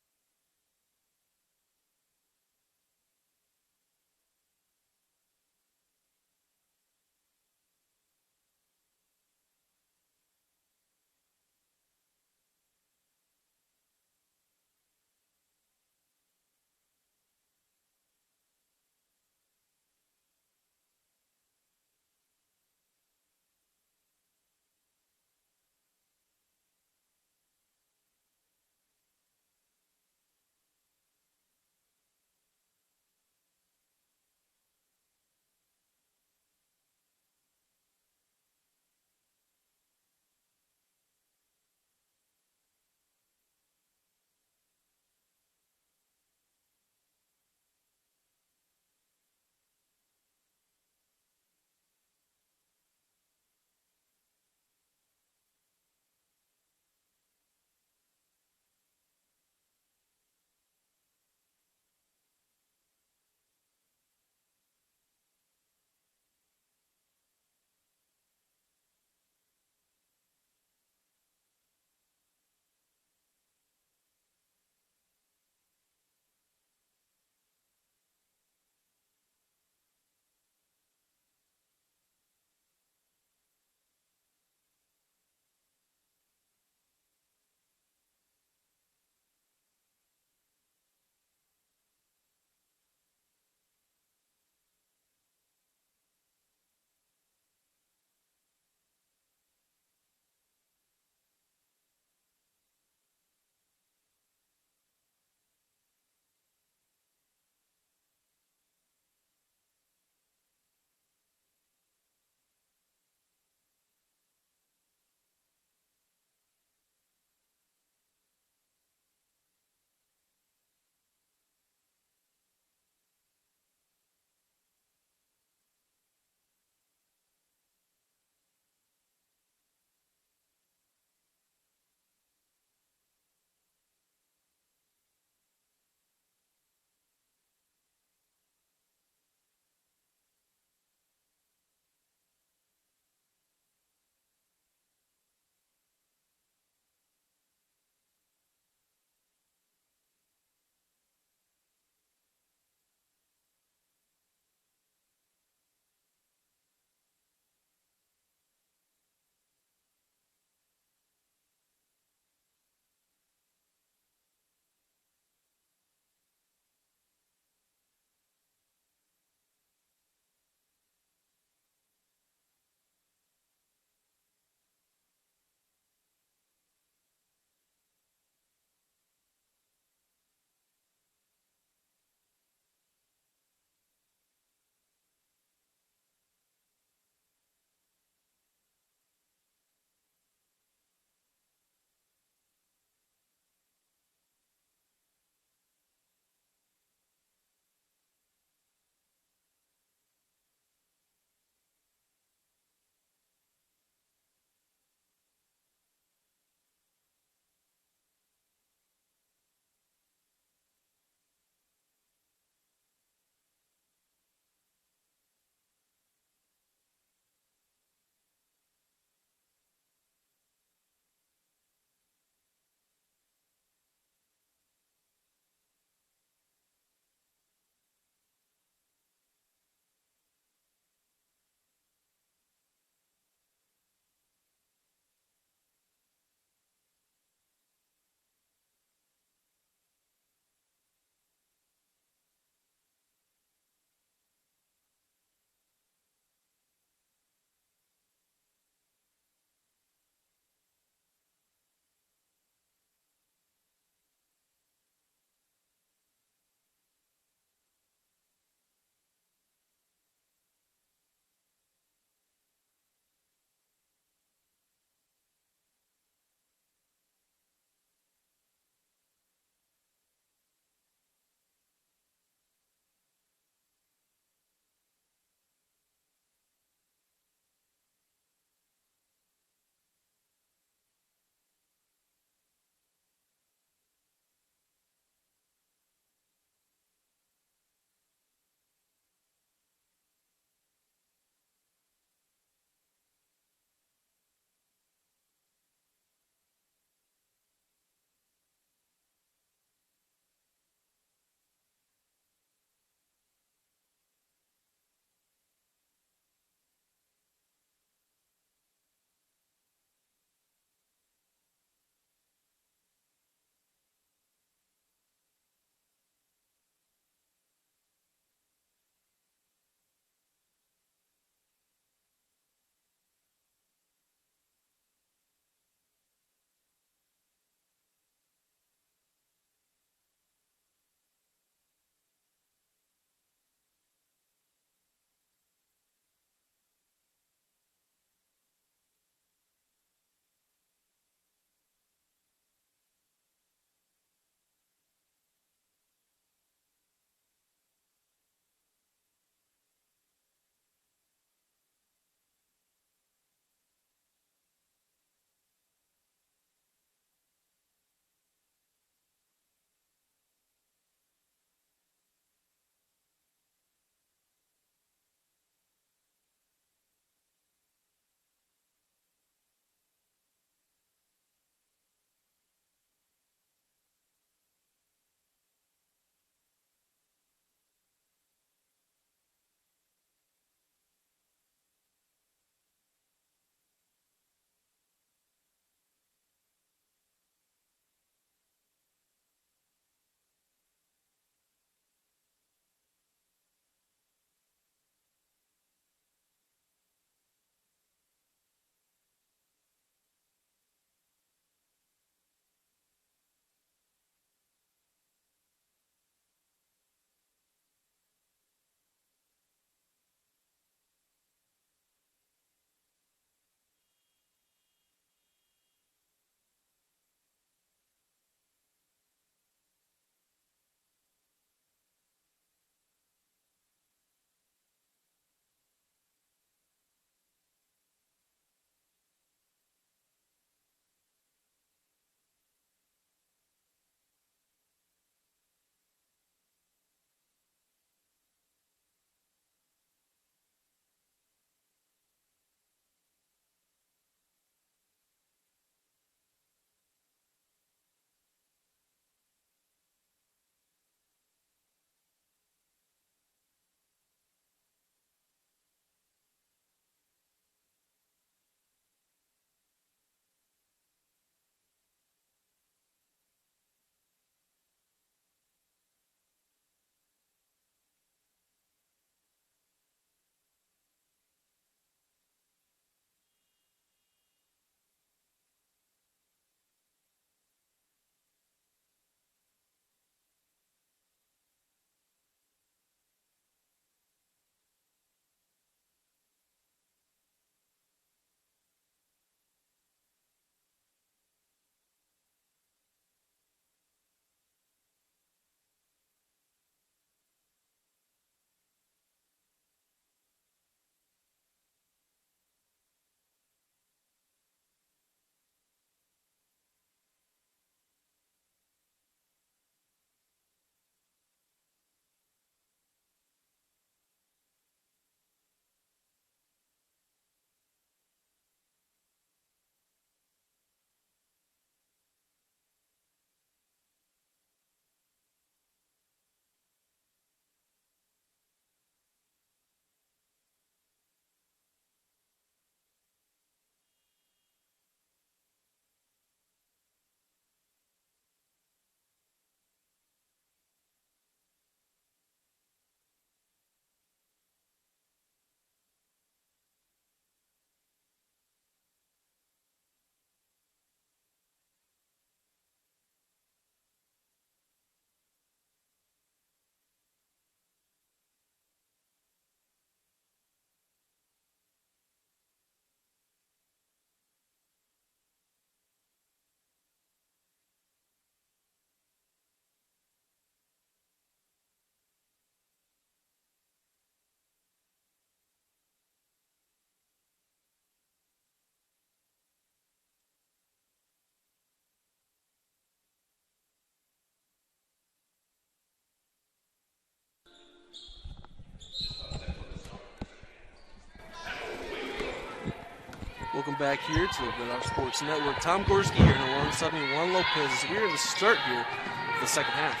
Welcome back here to the Red Hawk Sports Network. Tom Gorski here and alongside me Juan Lopez as we're in the start here of the second half.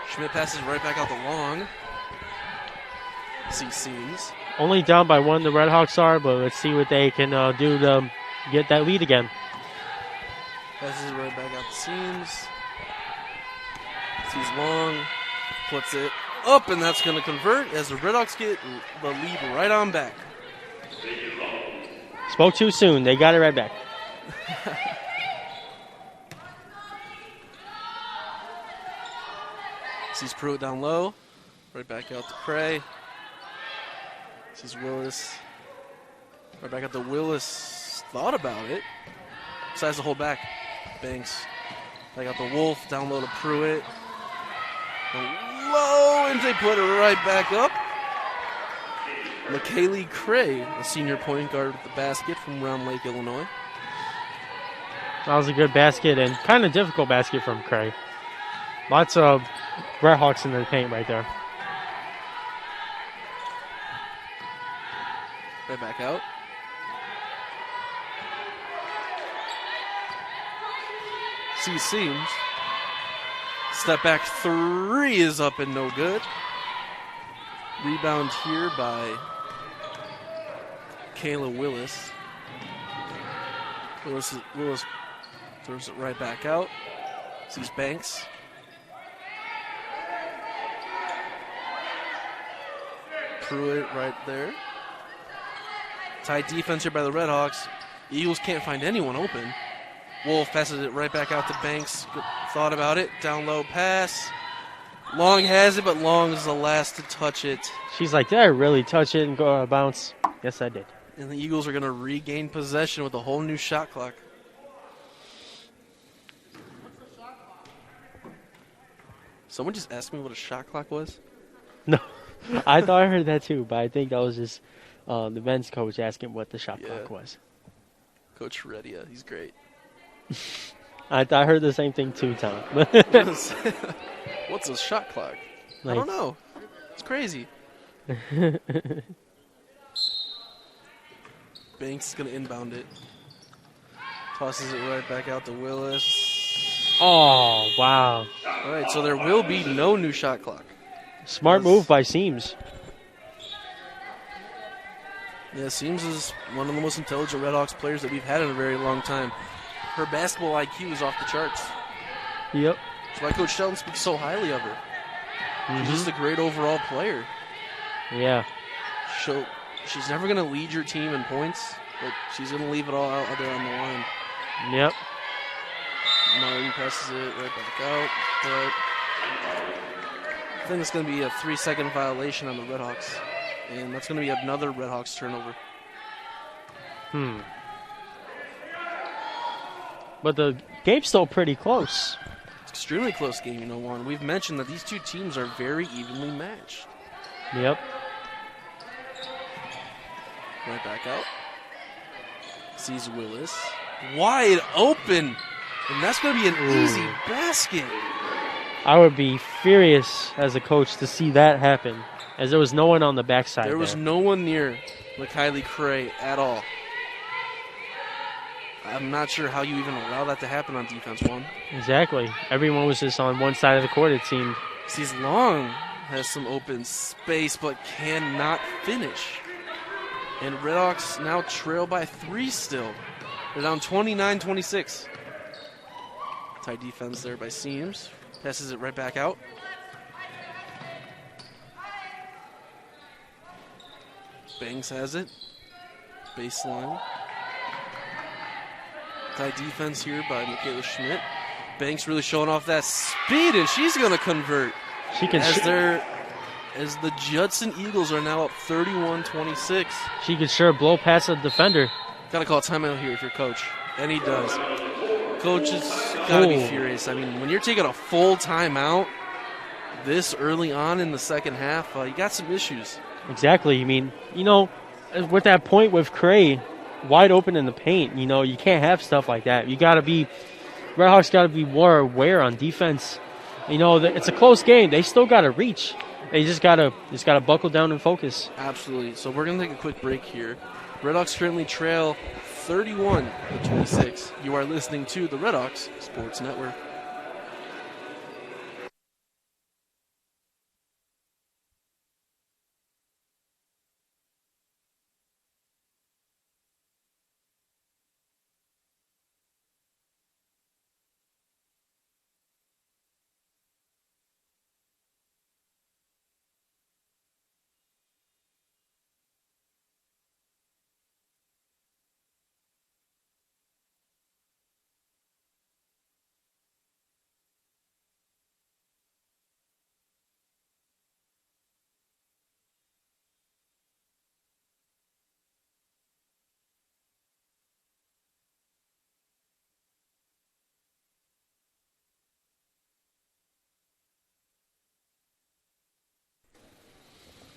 Schmidt passes right back out the long. See seams. Only down by one the Red Hawks are, but let's see what they can do to get that lead again. Passes it right back out the seams. Sees long. Puts it up, and that's going to convert as the Red Hawks get the lead right on back. Spoke too soon. They got it right back. Sees Pruitt down low. Right back out to Cray. Sees Willis. Right back out to Willis. Thought about it. Decides to hold back. Banks. Back out to Wolf. Down low to Pruitt. Low, and they put it right back up. McKaylee Cray, the senior point guard with the basket from Round Lake, Illinois. That was a good basket and kind of difficult basket from Cray. Lots of Red Hawks in the paint right there. Right back out. Seams. Step back three is up and no good. Rebound here by Kayla Willis. Willis throws it right back out. Sees Banks. Pruitt right there. Tight defense here by the Red Hawks. Eagles can't find anyone open. Wolf passes it right back out to Banks. Good thought about it. Down low pass. Long has it, but Long is the last to touch it. She's like, did I really touch it and go out of bounds? Yes, I did. And the Eagles are going to regain possession with a whole new shot clock. Someone just asked me what a shot clock was? No, I thought I heard that too, but I think that was just the men's coach asking what the shot clock was. Coach Heredia, he's great. I heard the same thing too, Tom. What's a shot clock? I don't know. It's crazy. Banks is going to inbound it. Tosses it right back out to Willis. Oh, wow. All right, so there will be no new shot clock. Smart move by Seams. Yeah, Seams is one of the most intelligent Red Hawks players that we've had in a very long time. Her basketball IQ is off the charts. Yep. That's why Coach Shelton speaks so highly of her. She's just a great overall player. Yeah. She's never going to lead your team in points, but she's going to leave it all out there on the line. Yep. Martin passes it right back out, but I think it's going to be a 3-second violation on the Red Hawks, and that's going to be another Red Hawks turnover. But the game's still pretty close. It's an extremely close game, Juan. We've mentioned that these two teams are very evenly matched. Yep. Right back out. Sees Willis. Wide open. And that's going to be an easy basket. I would be furious as a coach to see that happen, as there was no one on the backside. There was no one near McKaylee Cray at all. I'm not sure how you even allow that to happen on defense, Juan. Exactly. Everyone was just on one side of the court, it seemed. Sees Long has some open space but cannot finish. And Red Hawks now trail by 3 still. They're down 29-26. Tight defense there by Seams. Passes it right back out. Banks has it. Baseline. Tight defense here by Michaela Schmidt. Banks really showing off that speed, and she's going to convert. She can as the Judson Eagles are now up 31-26. She could sure blow past a defender. Got to call a timeout here if you're coach, and he does. Coach has got to be furious. I mean, when you're taking a full timeout this early on in the second half, you got some issues. Exactly. I mean, with that point with Cray wide open in the paint, you can't have stuff like that. Red Hawks got to be more aware on defense. It's a close game. They still got to reach. They just gotta buckle down and focus. Absolutely. So we're going to take a quick break here. Redhawks currently trail 31-26. You are listening to the Redhawks Sports Network.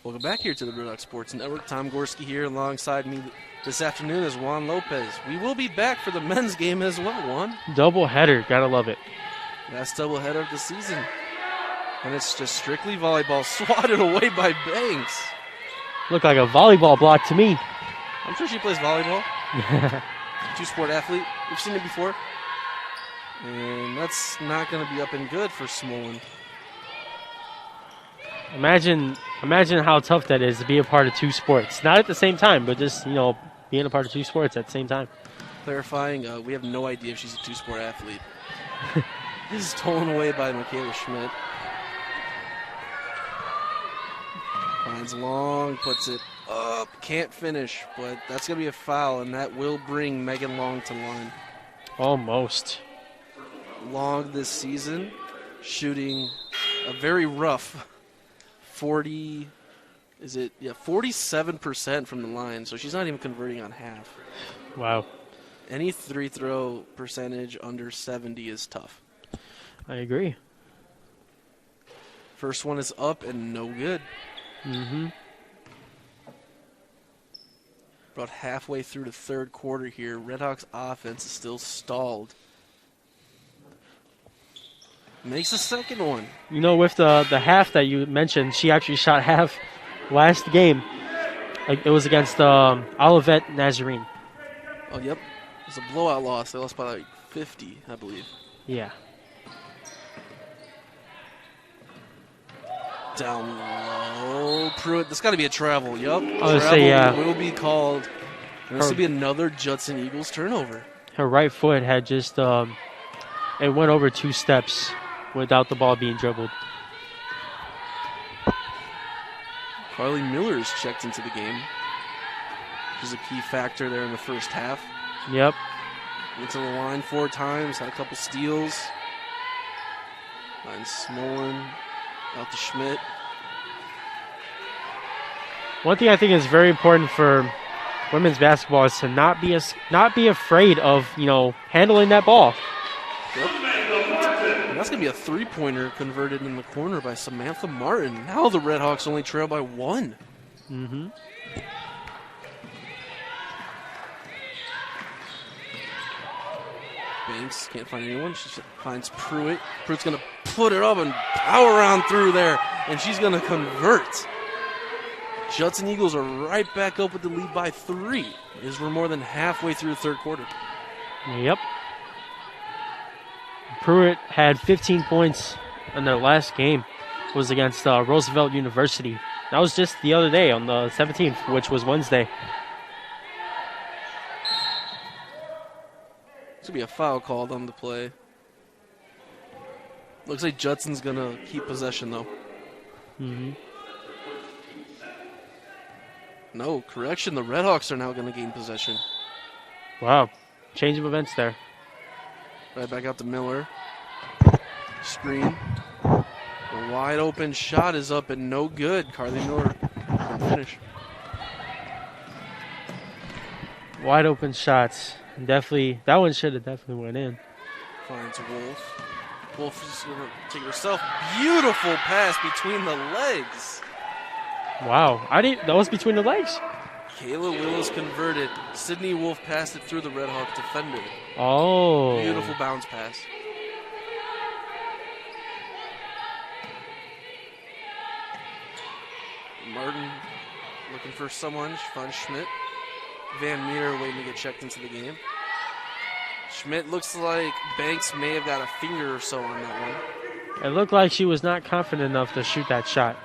Welcome back here to the Redhawks Sports Network. Tom Gorski here alongside me this afternoon is Juan Lopez. We will be back for the men's game as well, Juan. Double header, gotta love it. Last double header of the season. And it's just strictly volleyball, swatted away by Banks. Looked like a volleyball block to me. I'm sure she plays volleyball. Two-sport athlete. We've seen it before. And that's not going to be up and good for Smolin. Imagine how tough that is to be a part of two sports. Not at the same time, but just, being a part of two sports at the same time. Clarifying, we have no idea if she's a two-sport athlete. This is stolen away by Michaela Schmidt. Finds long, puts it up, can't finish, but that's going to be a foul, and that will bring Megan Long to line. Almost. Long this season, shooting a very rough 47% from the line, so she's not even converting on half. Wow. Any free throw percentage under 70 is tough. I agree. First one is up and no good. Mm-hmm. About halfway through the third quarter here, Redhawks offense is still stalled. Makes a second one. With the half that you mentioned, she actually shot half last game. It was against Olivet Nazarene. Oh, yep. It was a blowout loss. They lost by like 50, I believe. Yeah. Down low. Pruitt. This got to be a travel. Yup. Travel will be called. And this will be another Judson Eagles turnover. Her right foot had just it went over 2 steps without the ball being dribbled. Carly Miller's checked into the game. She's a key factor there in the first half. Yep. Went to the line 4 times, had a couple steals. Finds Smolin, out to Schmidt. One thing I think is very important for women's basketball is to not be afraid of, handling that ball. Yep. And that's going to be a 3-pointer converted in the corner by Samantha Martin. Now the Redhawks only trail by 1. Mm-hmm. Banks can't find anyone. She finds Pruitt. Pruitt's going to put it up and power around through there, and she's going to convert. Judson Eagles are right back up with the lead by 3 as we're more than halfway through the third quarter. Yep. Pruitt had 15 points in their last game. It was against Roosevelt University. That was just the other day on the 17th, which was Wednesday. There's going to be a foul called on the play. Looks like Judson's going to keep possession, though. Mm-hmm. No, correction. The Redhawks are now going to gain possession. Wow. Change of events there. Right back out to Miller. Screen. The wide open shot is up and no good. Carly Miller can finish. Wide open shots. Definitely, that one should have definitely went in. Finds Wolf. Wolf is going to take it herself. Beautiful pass between the legs. Wow. That was between the legs? Kayla Willis converted. Sydney Wolf passed it through the Redhawk defender. Oh. Beautiful bounce pass. Martin looking for someone. She finds Schmidt. Van Meter waiting to get checked into the game. Schmidt looks like Banks may have got a finger or so on that one. It looked like she was not confident enough to shoot that shot.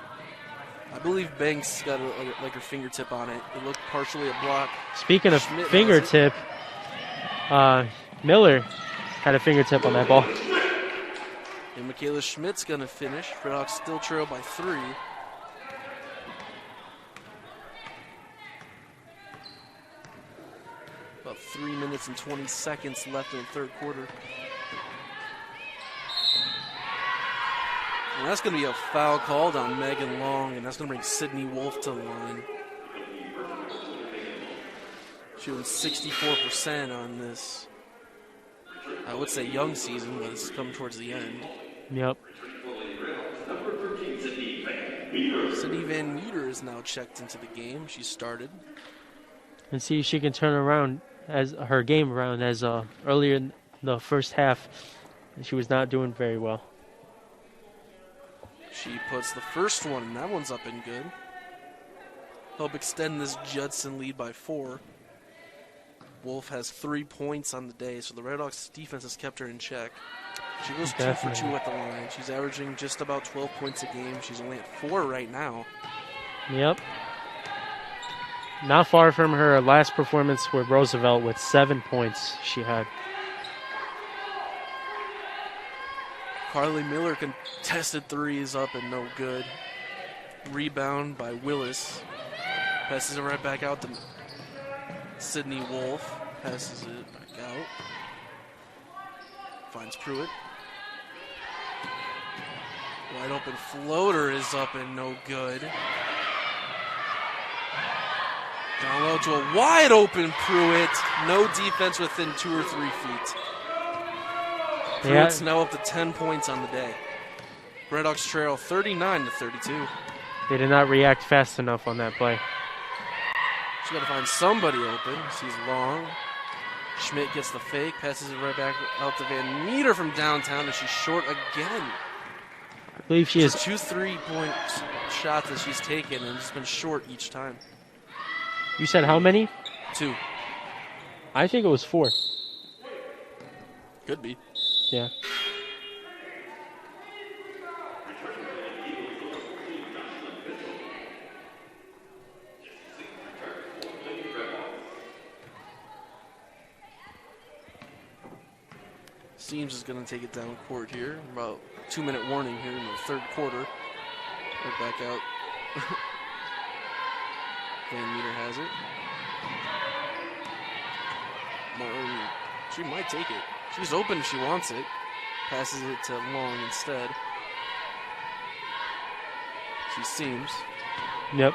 I believe Banks got like her fingertip on it. It looked partially a block. Speaking of Schmidt fingertip, Miller had a fingertip on that ball. And Michaela Schmidt's going to finish. Redhawks still trail by 3. About 3 minutes and 20 seconds left in the third quarter. And that's going to be a foul called on Megan Long, and that's going to bring Sydney Wolf to the line. Shooting 64% on this, I would say young season, but it's coming towards the end. Yep. Sydney Van Meter is now checked into the game. She started. And see if she can turn around as her game around, as earlier in the first half, she was not doing very well. She puts the first one, and that one's up and good. Help extend this Judson lead by 4. Wolf has 3 points on the day, so the Redhawks defense has kept her in check. She goes 2 for 2 at the line. She's averaging just about 12 points a game. She's only at 4 right now. Yep. Not far from her last performance with Roosevelt with 7 points she had. Carly Miller contested 3s up and no good. Rebound by Willis. Passes it right back out to Sydney Wolf. Passes it back out. Finds Pruitt. Wide open floater is up and no good. Down low to a wide open Pruitt. No defense within 2 or 3 feet. Pruitt's now up to 10 points on the day. Redhawks trail 39-32. They did not react fast enough on that play. She's got to find somebody open. Sees Long. Schmidt gets the fake, passes it right back out to Van Meter from downtown, and she's short again. I believe she is 2 3-point shots that she's taken, and just been short each time. You said how many? 2. I think it was 4. Could be. Yeah. Seems is going to take it down court here. About 2-minute warning here in the third quarter. Right back out. Van Meter has it. Martin, she might take it. She's open if she wants it. Passes it to Long instead. She seems. Yep.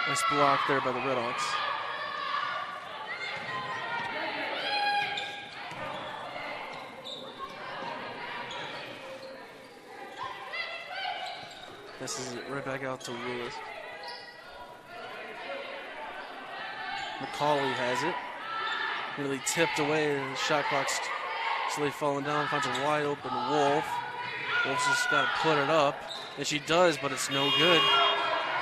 Nice block there by the Redhawks. Passes it right back out to Willis. McCauley has it. Really tipped away, and the shot clock's slowly falling down. Finds a wide open Wolf. Wolf's just got to put it up. And she does, but it's no good.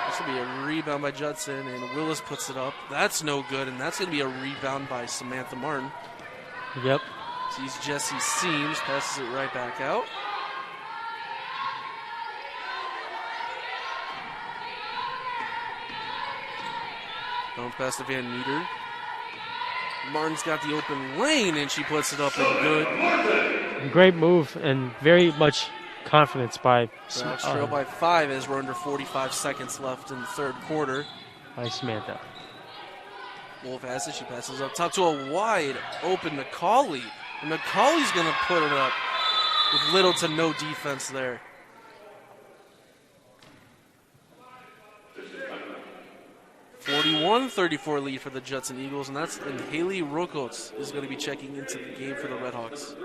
This will be a rebound by Judson, and Willis puts it up. That's no good, and that's going to be a rebound by Samantha Martin. Yep. Sees Jesse Seams, passes it right back out. Bounce pass to Van Meter. Martin's got the open lane, and she puts it up and good. Great move and very much confidence by Trail by 5 as we're under 45 seconds left in the third quarter. by Samantha. Wolf has it. She passes up top to a wide open McCauley. And McCauley's going to put it up with little to no defense there. (41-34) lead for the Judson Eagles, and Haley Rokots is going to be checking into the game for the Redhawks.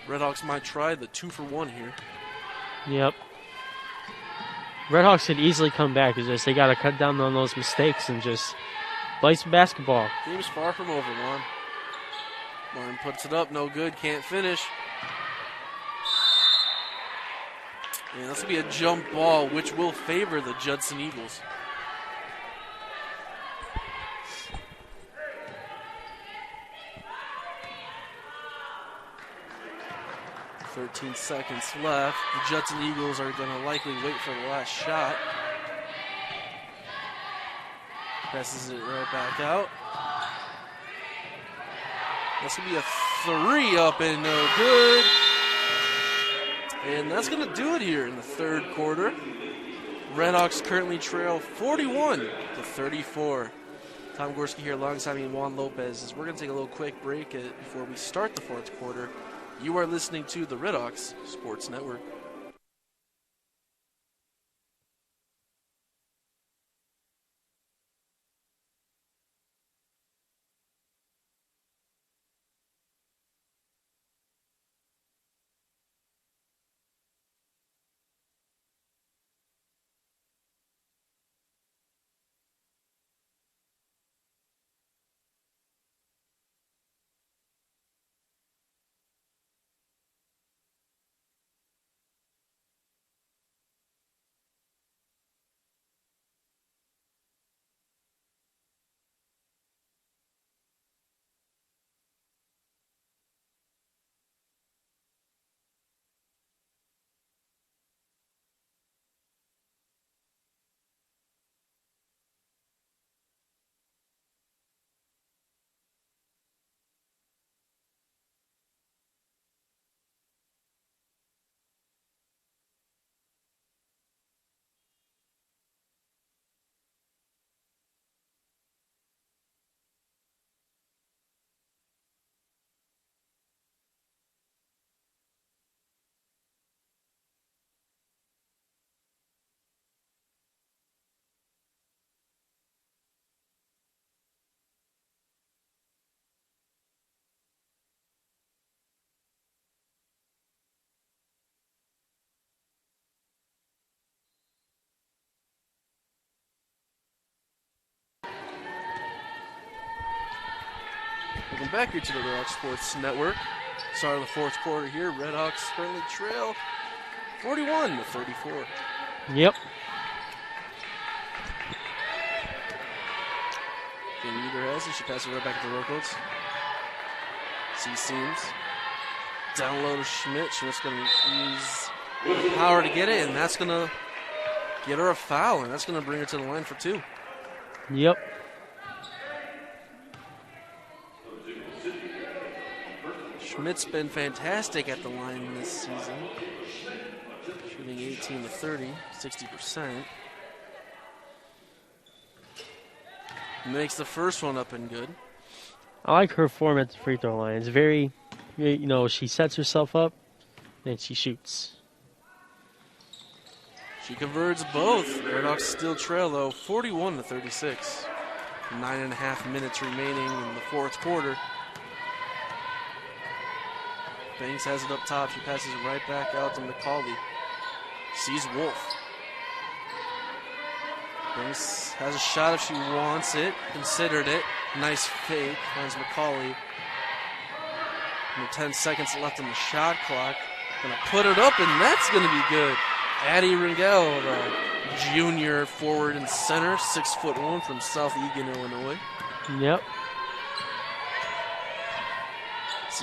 Redhawks might try the 2-for-1 here. Yep. Redhawks could easily come back. It's just they got to cut down on those mistakes and just play some basketball. Game's far from over, Juan. Martin puts it up, no good, can't finish. And that's going to be a jump ball, which will favor the Judson Eagles. .13 seconds left. The Judson Eagles are going to likely wait for the last shot. Passes it right back out. That's going to be a 3 up and no good. And that's going to do it here in the third quarter. Redhawks currently trail 41-34. Tom Gorski here alongside me, Juan Lopez. We're going to take a little quick break before we start the fourth quarter. You are listening to the Redhawks Sports Network. Welcome back here to the Redhawks Sports Network. Start of the fourth quarter here. Redhawks currently trail 41-34. Yep. Again, Meter has it. She passes it right back to the Rokots. Seams. Down low to Schmidt. Schmidt's going to use power to get it, and that's going to get her a foul, and that's going to bring her to the line for 2. Yep. Schmidt's been fantastic at the line this season. Shooting 18 to 30, 60%. Makes the first one up and good. I like her form at the free throw line. It's very, she sets herself up and she shoots. She converts both. Redhawks still trail, though, 41-36. 9.5 minutes remaining in the fourth quarter. Banks has it up top. She passes it right back out to McCauley. Sees Wolf. Banks has a shot if she wants it. Considered it. Nice fake. Finds McCauley. And 10 seconds left on the shot clock. Gonna put it up, and that's gonna be good. Addie Ringel, the junior forward and center, 6'1" from South Egan, Illinois. Yep.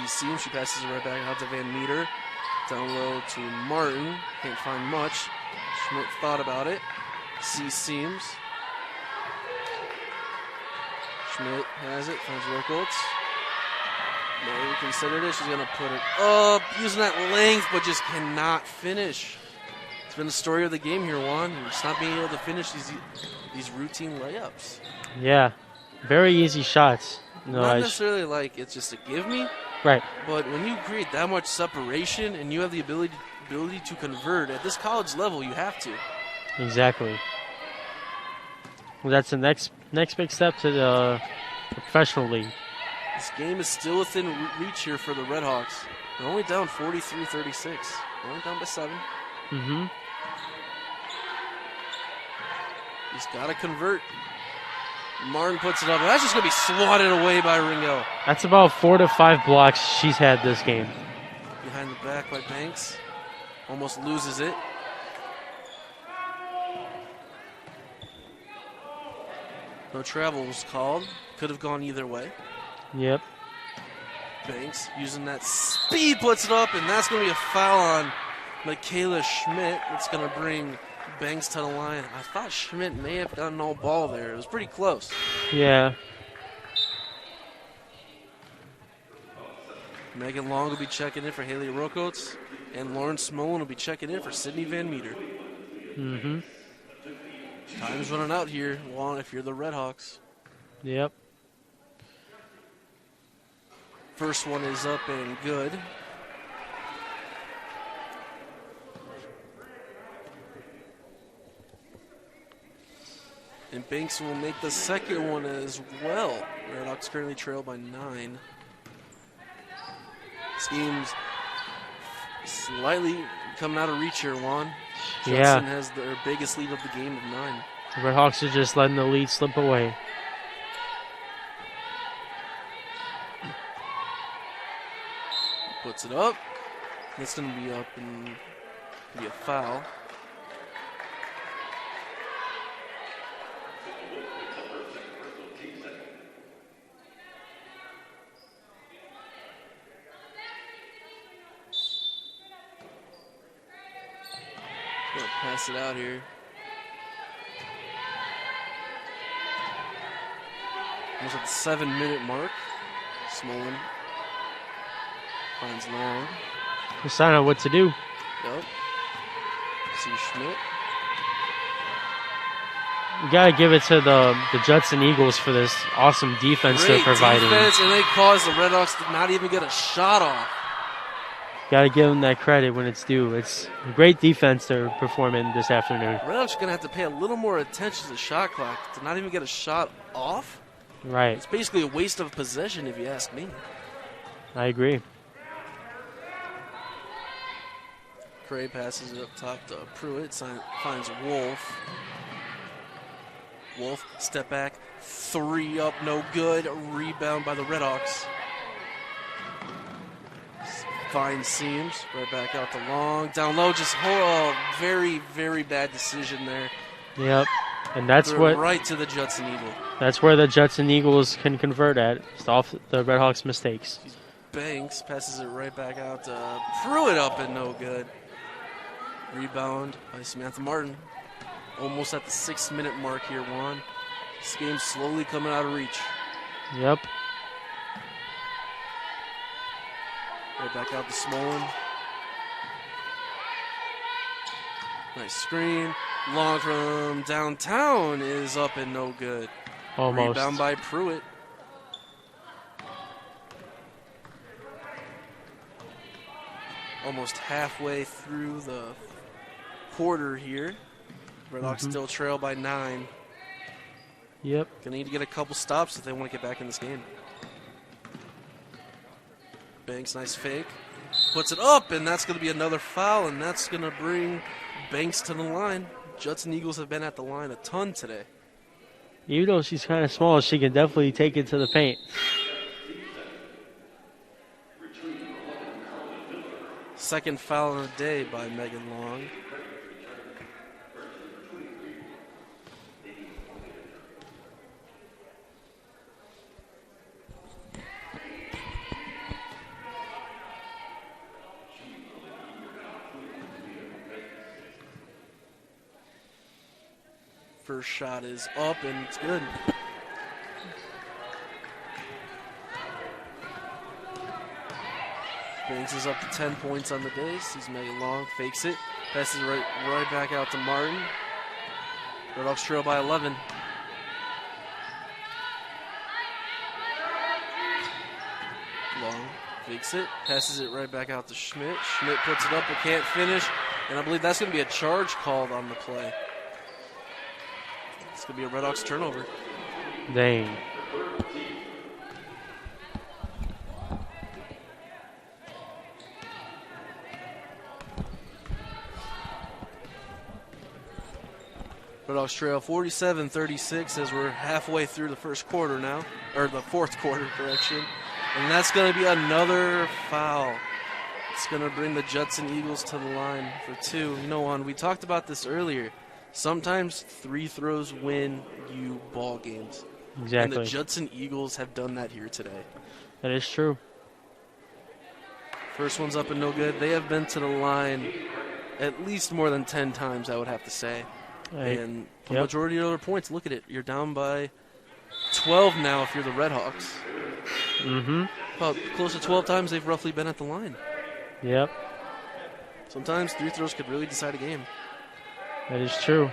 Seams, she passes it right back out to Van Meter. Down low to Martin. Can't find much. Schmidt thought about it. Seams. Schmidt has it. Finds Rokots. No, he considered it. She's going to put it up. Using that length, but just cannot finish. It's been the story of the game here, Juan. Just not being able to finish these routine layups. Yeah. Very easy shots. Not necessarily like it's just a give me. Right. But when you create that much separation and you have the ability to convert at this college level, you have to. Exactly. Well, that's the next big step to the professional league. This game is still within reach here for the Redhawks. They're only down 43-36. They're only down by 7. Mm-hmm. He's got to convert. Martin puts it up. That's just going to be swatted away by Ringo. That's about 4 to 5 blocks she's had this game. Behind the back by Banks. Almost loses it. No travel was called. Could have gone either way. Yep. Banks using that speed puts it up, and that's going to be a foul on Michaela Schmidt. It's going to bring Banks to the line. I thought Schmidt may have gotten no ball there. It was pretty close. Yeah. Megan Long will be checking in for Haley Rokotes, and Lauren Smolin will be checking in for Sydney Van Meter. Mm-hmm. Time's running out here, Juan, if you're the Redhawks. Yep. First one is up and good. And Banks will make the second one as well. Redhawks currently trail by 9. This game's slightly coming out of reach here, Juan. Judson has their biggest lead of the game of 9. The Redhawks are just letting the lead slip away. Puts it up. It's going to be up and be a foul. Gonna pass it out here. Almost at the 7-minute mark. Smolin finds Long. Just I don't know what to do. Yep. See Schmidt. We got to give it to the Judson Eagles for this awesome defense they're providing. Defense, and they caused the Redhawks to not even get a shot off. Got to give them that credit when it's due. It's a great defense they're performing this afternoon. Redhawks are going to have to pay a little more attention to the shot clock to not even get a shot off. Right. It's basically a waste of possession, if you ask me. I agree. Cray passes it up top to Pruitt. Finds Wolf. Wolf, step back. 3 up, no good. Rebound by the Redhawks. Fine seams. Right back out to Long. Down low, just very, very bad decision there. Yep. And that's Threw what right to the Judson Eagle. That's where the Judson Eagles can convert at. It's off the Redhawks' mistakes. Banks passes it right back out to Pruitt up and no good. Rebound by Samantha Martin. Almost at the 6-minute mark here, Juan. This game's slowly coming out of reach. Yep. Right back out to Smolin. Nice screen. Long from downtown is up and no good. Almost. Rebound by Pruitt. Almost halfway through the quarter here. Redhawks still trail by 9. Yep. Gonna need to get a couple stops if they want to get back in this game. Banks, nice fake. Puts it up, and that's going to be another foul, and that's going to bring Banks to the line. Judson Eagles have been at the line a ton today. Even though she's kind of small, she can definitely take it to the paint. Second foul of the day by Megan Long. First shot is up, and it's good. Banks is up to 10 points on the day. Sees Megan Long, fakes it, passes it right back out to Martin. Redhawks trail by 11. Long fakes it, passes it right back out to Schmidt. Schmidt puts it up but can't finish, and I believe that's going to be a charge called on the play. It's going to be a Redhawks turnover. Dang. Red Hawks trail 47-36 as we're halfway through the first quarter now, or the fourth quarter, correction. And that's going to be another foul. It's going to bring the Judson Eagles to the line for 2. You know, we talked about this earlier. Sometimes free throws win you ball games. Exactly. And the Judson Eagles have done that here today. That is true. First one's up and no good. They have been to the line at least more than 10 times, I would have to say. Right. And the majority of their points, look at it. You're down by 12 now if you're the Red Hawks. Mm-hmm. About close to 12 times they've roughly been at the line. Yep. Sometimes free throws could really decide a game. That is true.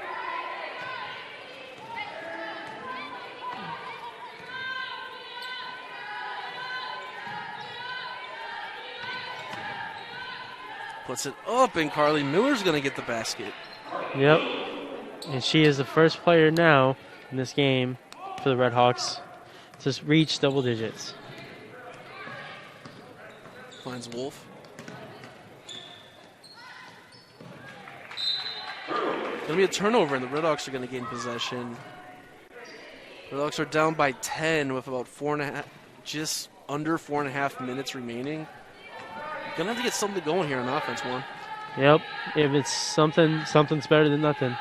Puts it up, and Carly Miller's going to get the basket. Yep. And she is the first player now in this game for the Red Hawks to reach double digits. Finds Wolf. Going to be a turnover, and the Red Hawks are going to gain possession. The Red Hawks are down by 10 with about just under 4.5 minutes remaining. Going to have to get something going here on offense, Juan. Yep. If it's something's better than nothing.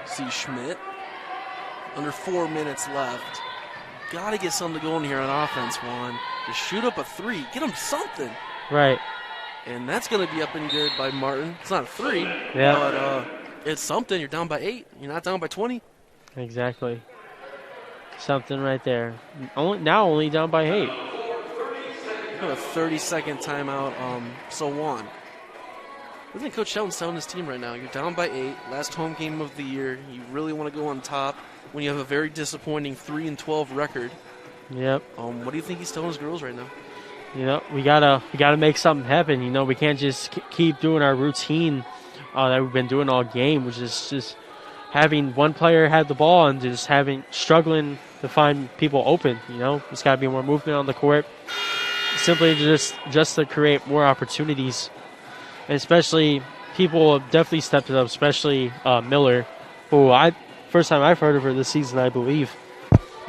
See Schmidt. Under 4 minutes left. Got to get something going here on offense, Juan. Just shoot up a 3. Get him something. Right. And that's going to be up and good by Martin. It's not a 3, yeah, but it's something. You're down by 8. You're not down by 20. Exactly. Something right there. Only down by 8. A 30-second timeout. So Juan, I think Coach Shelton's telling his team right now, you're down by 8, last home game of the year. You really want to go on top when you have a very disappointing 3-12 record. Yep. What do you think he's telling his girls right now? You know, we gotta make something happen. You know, we can't just keep doing our routine that we've been doing all game, which is just having one player have the ball and just struggling to find people open. You know, there's got to be more movement on the court, simply just to create more opportunities. And especially people have definitely stepped it up, especially Miller, who first time I've heard of her this season, I believe,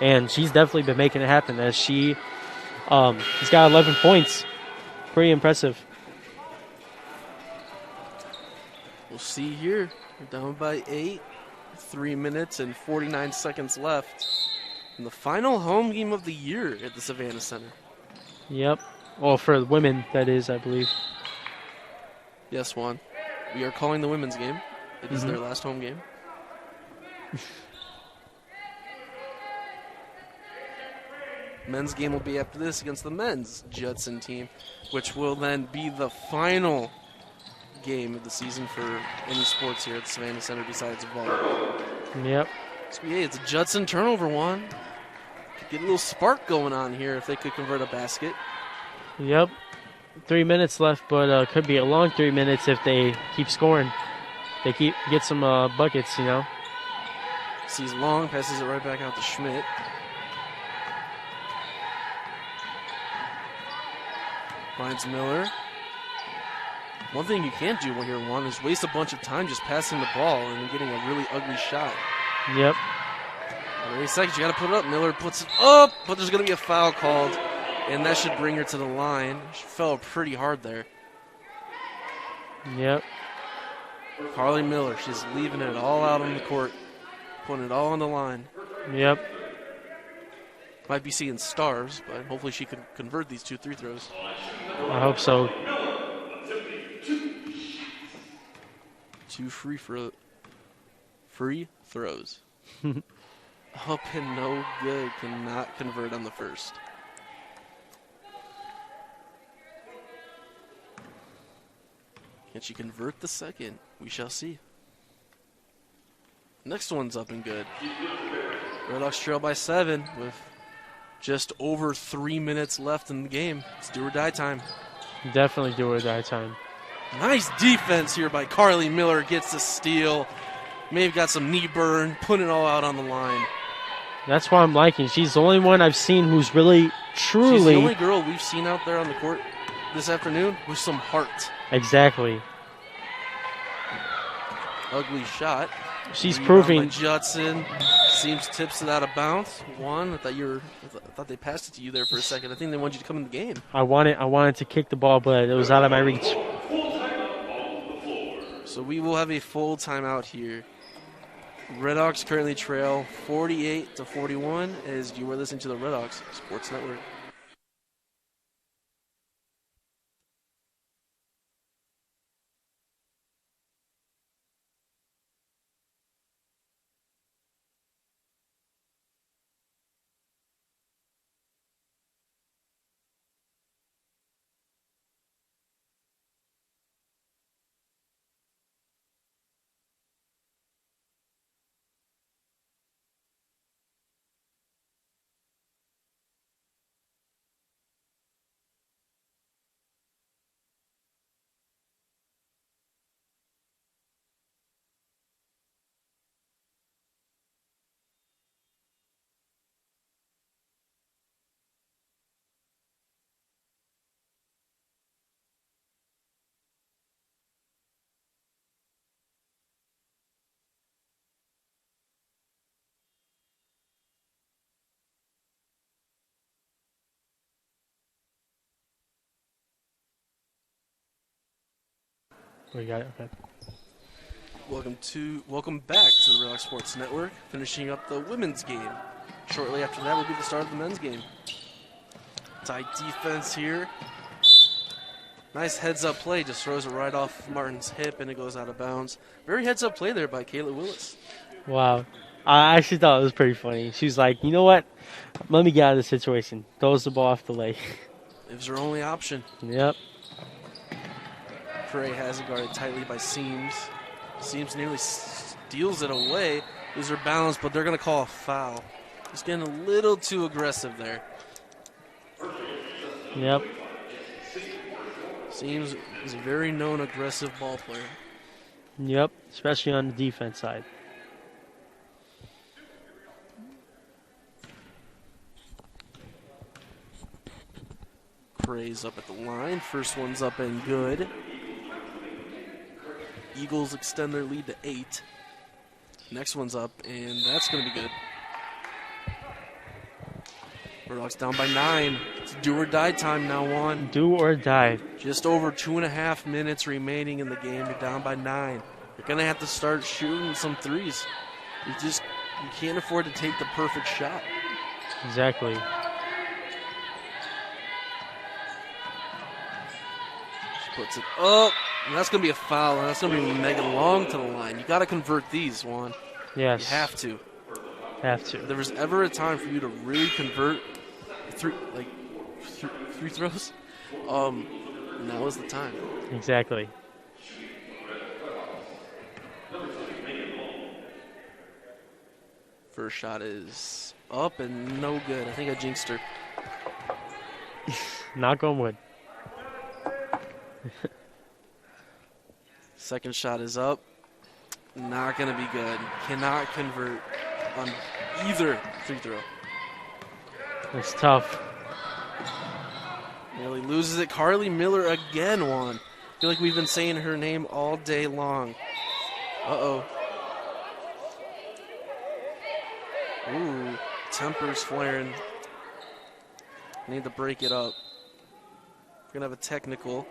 and she's definitely been making it happen as she. He's got 11 points. Pretty impressive. We'll see here. We're down by 8. 3 minutes and 49 seconds left. In the final home game of the year at the Savannah Center. Yep. Well, for the women, that is, I believe. Yes, Juan. We are calling the women's game. It is their last home game. Men's game will be after this against the men's Judson team, which will then be the final game of the season for any sports here at the Savannah Center besides volleyball. Yep. So, yeah, it's a Judson turnover, Juan. Could get a little spark going on here if they could convert a basket. Yep. 3 minutes left, but could be a long 3 minutes if they keep scoring. They get some buckets, you know. Sees long, passes it right back out to Schmidt. Finds Miller. One thing you can't do here, Juan, is waste a bunch of time just passing the ball and getting a really ugly shot. Yep. 30 seconds, you got to put it up. Miller puts it up, but there's going to be a foul called, and that should bring her to the line. She fell pretty hard there. Yep. Carly Miller, she's leaving it all out on the court, putting it all on the line. Yep. Might be seeing stars, but hopefully she can convert these 2 free throws. I hope so. 2 free throws. Up and no good. Cannot convert on the first. Can she convert the second? We shall see. Next one's up and good. Red Hawks trail by 7 with just over 3 minutes left in the game. It's do or die time. Definitely do or die time. Nice defense here by Carly Miller. Gets the steal. May have got some knee burn, putting it all out on the line. That's why I'm liking. She's the only one I've seen who's really, truly. She's the only girl we've seen out there on the court this afternoon with some heart. Exactly. Ugly shot. She's Rebound proving. by Judson seems tips it out of bounds. I thought they passed it to you there for a second. I think they wanted you to come in the game. I wanted to kick the ball, but it was out of my reach. So we will have a full timeout here. Redhawks currently trail 48-41 as you are listening to the Redhawks Sports Network. We got it. Okay. Welcome back to the Redhawks Sports Network. Finishing up the women's game. Shortly after that will be the start of the men's game. Tight defense here. Nice heads-up play. Just throws it right off Martin's hip and it goes out of bounds. Very heads-up play there by Kayla Willis. Wow. I actually thought it was pretty funny. She's like, you know what? Let me get out of the situation. Throws the ball off the leg. It was her only option. Yep. Prey has it guarded tightly by Seams. Seams nearly steals it away. Lose her balance, but they're going to call a foul. He's getting a little too aggressive there. Yep. Seams is a very known aggressive ball player. Yep. Especially on the defense side. Prey's up at the line. First one's up and good. Eagles extend their lead to 8. Next one's up, and that's going to be good. Redhawks down by 9. It's do or die time now, Juan. Do or die. Just over 2.5 minutes remaining in the game. You're down by 9. You're going to have to start shooting some threes. You can't afford to take the perfect shot. Exactly. She puts it up. And that's going to be a foul, and that's going to be Megan Long to the line. You got to convert these, Juan. Yes. You have to. Have to. If there was ever a time for you to really convert three throws, now was the time. Exactly. First shot is up and no good. I think I jinxed her. Knock on wood. Second shot is up. Not going to be good. Cannot convert on either free throw. It's tough. Nearly loses it. Carly Miller again, Juan. I feel like we've been saying her name all day long. Uh-oh. Ooh, tempers flaring. Need to break it up. We're going to have a technical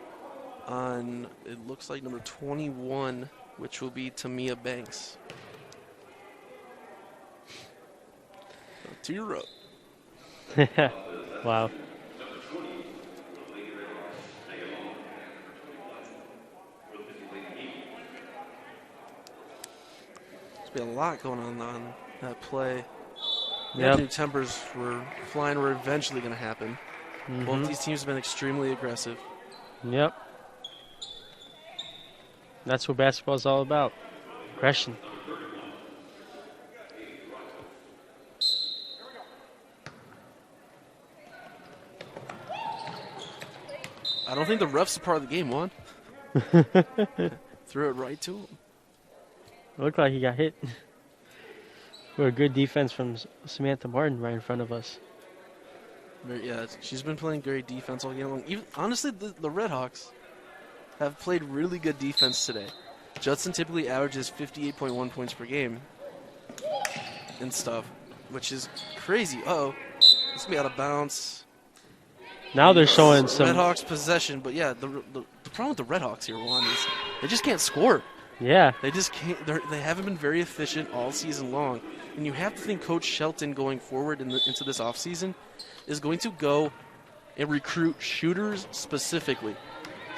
on, it looks like number 21, which will be Tamia Banks. Tear up. Wow. There's been a lot going on that play. Yep. New tempers were flying were eventually going to happen. Mm-hmm. Both these teams have been extremely aggressive. Yep. That's what basketball's all about. Aggression. I don't think the refs are part of the game, Juan. Threw it right to him. It looked like he got hit. For a good defense from Samantha Martin right in front of us. Yeah, she's been playing great defense all game long. Honestly, the Redhawks have played really good defense today. Judson typically averages 58.1 points per game and stuff, which is crazy. Uh-oh. This will be out of bounds. Now they're showing some... Redhawks possession, but yeah, the problem with the Redhawks here, Juan, is they just can't score. Yeah. They just can't. They haven't been very efficient all season long. And you have to think Coach Shelton going forward into this offseason is going to go and recruit shooters specifically.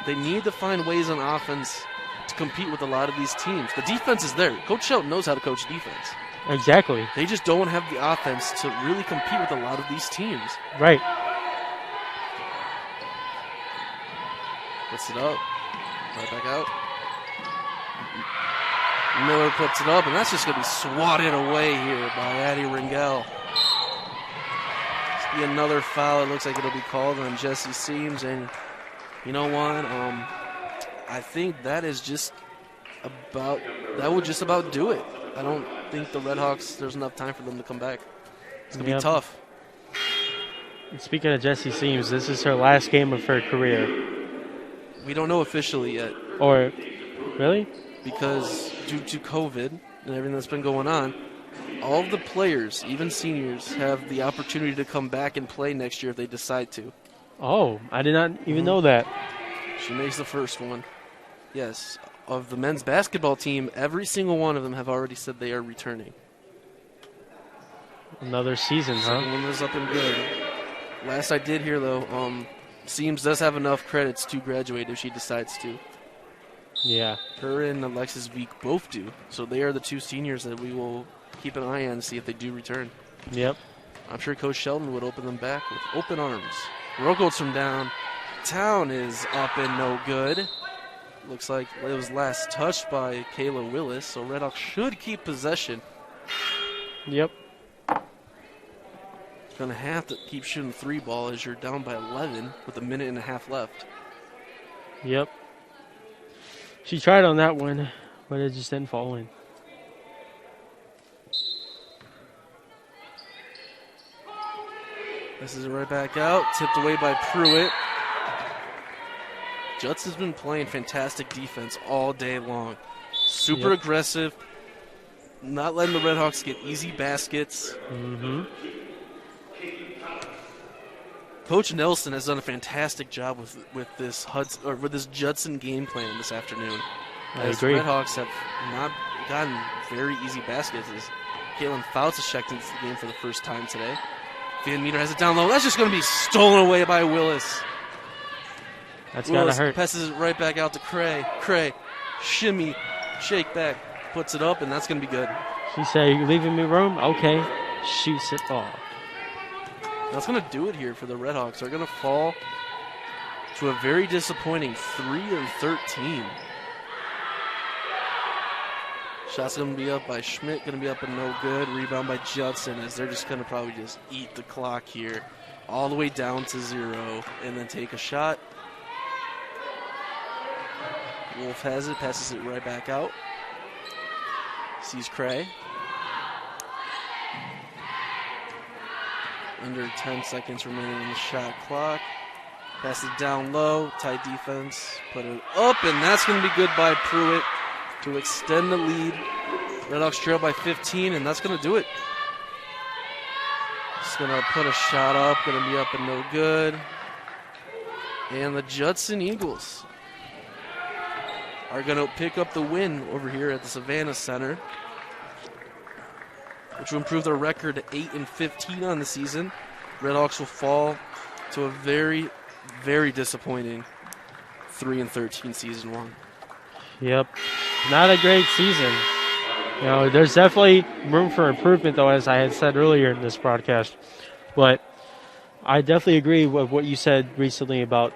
They need to find ways on offense to compete with a lot of these teams. The defense is there. Coach Shelton knows how to coach defense. Exactly. They just don't have the offense to really compete with a lot of these teams. Right. Puts it up. Right back out. Miller puts it up, and that's just going to be swatted away here by Addie Ringel. Be another foul. It looks like it'll be called on Jesse Seams, and you know what? I think that is just about. That would just about do it. I don't think the Redhawks. There's enough time for them to come back. It's gonna be tough. Speaking of Jesse Seams, this is her last game of her career. We don't know officially yet. Or, really? Because due to COVID and everything that's been going on, all of the players, even seniors, have the opportunity to come back and play next year if they decide to. Oh, I did not even know that. She makes the first one. Yes. Of the men's basketball team, every single one of them have already said they are returning. Another season, huh? Second one was up and good. Last I did hear, though, Seams does have enough credits to graduate if she decides to. Yeah. Her and Alexis Veek both do. So they are the two seniors that we will keep an eye on to see if they do return. Yep. I'm sure Coach Sheldon would open them back with open arms. Rogoats from downtown is up and no good. Looks like it was last touched by Kayla Willis, so Red Hawks should keep possession. Yep. Going to have to keep shooting the three ball as you're down by 11 with a minute and a half left. Yep. She tried on that one, but it just didn't fall in. This is right back out, tipped away by Pruitt. Judson's been playing fantastic defense all day long. Super aggressive, not letting the Redhawks get easy baskets. Mm-hmm. Coach Nelson has done a fantastic job with this Judson game plan this afternoon. I The agree. Redhawks have not gotten very easy baskets. As Caitlin Fouts has checked into the game for the first time today. Van Meter has it down low. That's just going to be stolen away by Willis. That's got to hurt. Passes it right back out to Cray. Cray, shimmy, shake back, puts it up, and that's going to be good. She said, "You leaving me room?" Okay. Shoots it off. That's going to do it here for the Redhawks. They're going to fall to a very disappointing 3-13. Shot's going to be up by Schmidt, going to be up and no good. Rebound by Judson as they're just going to probably just eat the clock here all the way down to 0 and then take a shot. Wolf has it, passes it right back out. Sees Cray. Under 10 seconds remaining in the shot clock. Pass it down low, tight defense, put it up, and that's going to be good by Pruitt to extend the lead. Redhawks trail by 15, and that's going to do it. Just going to put a shot up, going to be up and no good. And the Judson Eagles are going to pick up the win over here at the Savannah Center, which will improve their record to 8-15 on the season. Redhawks will fall to a very, very disappointing 3-13 season one. Yep. Not a great season. You know, there's definitely room for improvement, though, as I had said earlier in this broadcast. But I definitely agree with what you said recently about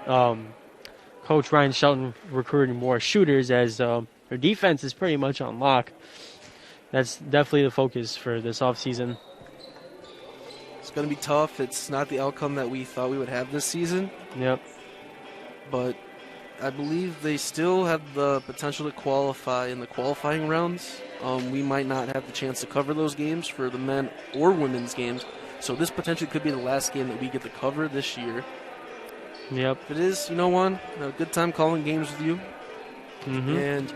Coach Ryan Shelton recruiting more shooters, as their defense is pretty much on lock. That's definitely the focus for this offseason. It's going to be tough. It's not the outcome that we thought we would have this season. Yep. But I believe they still have the potential to qualify in the qualifying rounds. We might not have the chance to cover those games for the men or women's games. So this potentially could be the last game that we get to cover this year. Yep. If it is, Juan, a good time calling games with you. Mm-hmm. And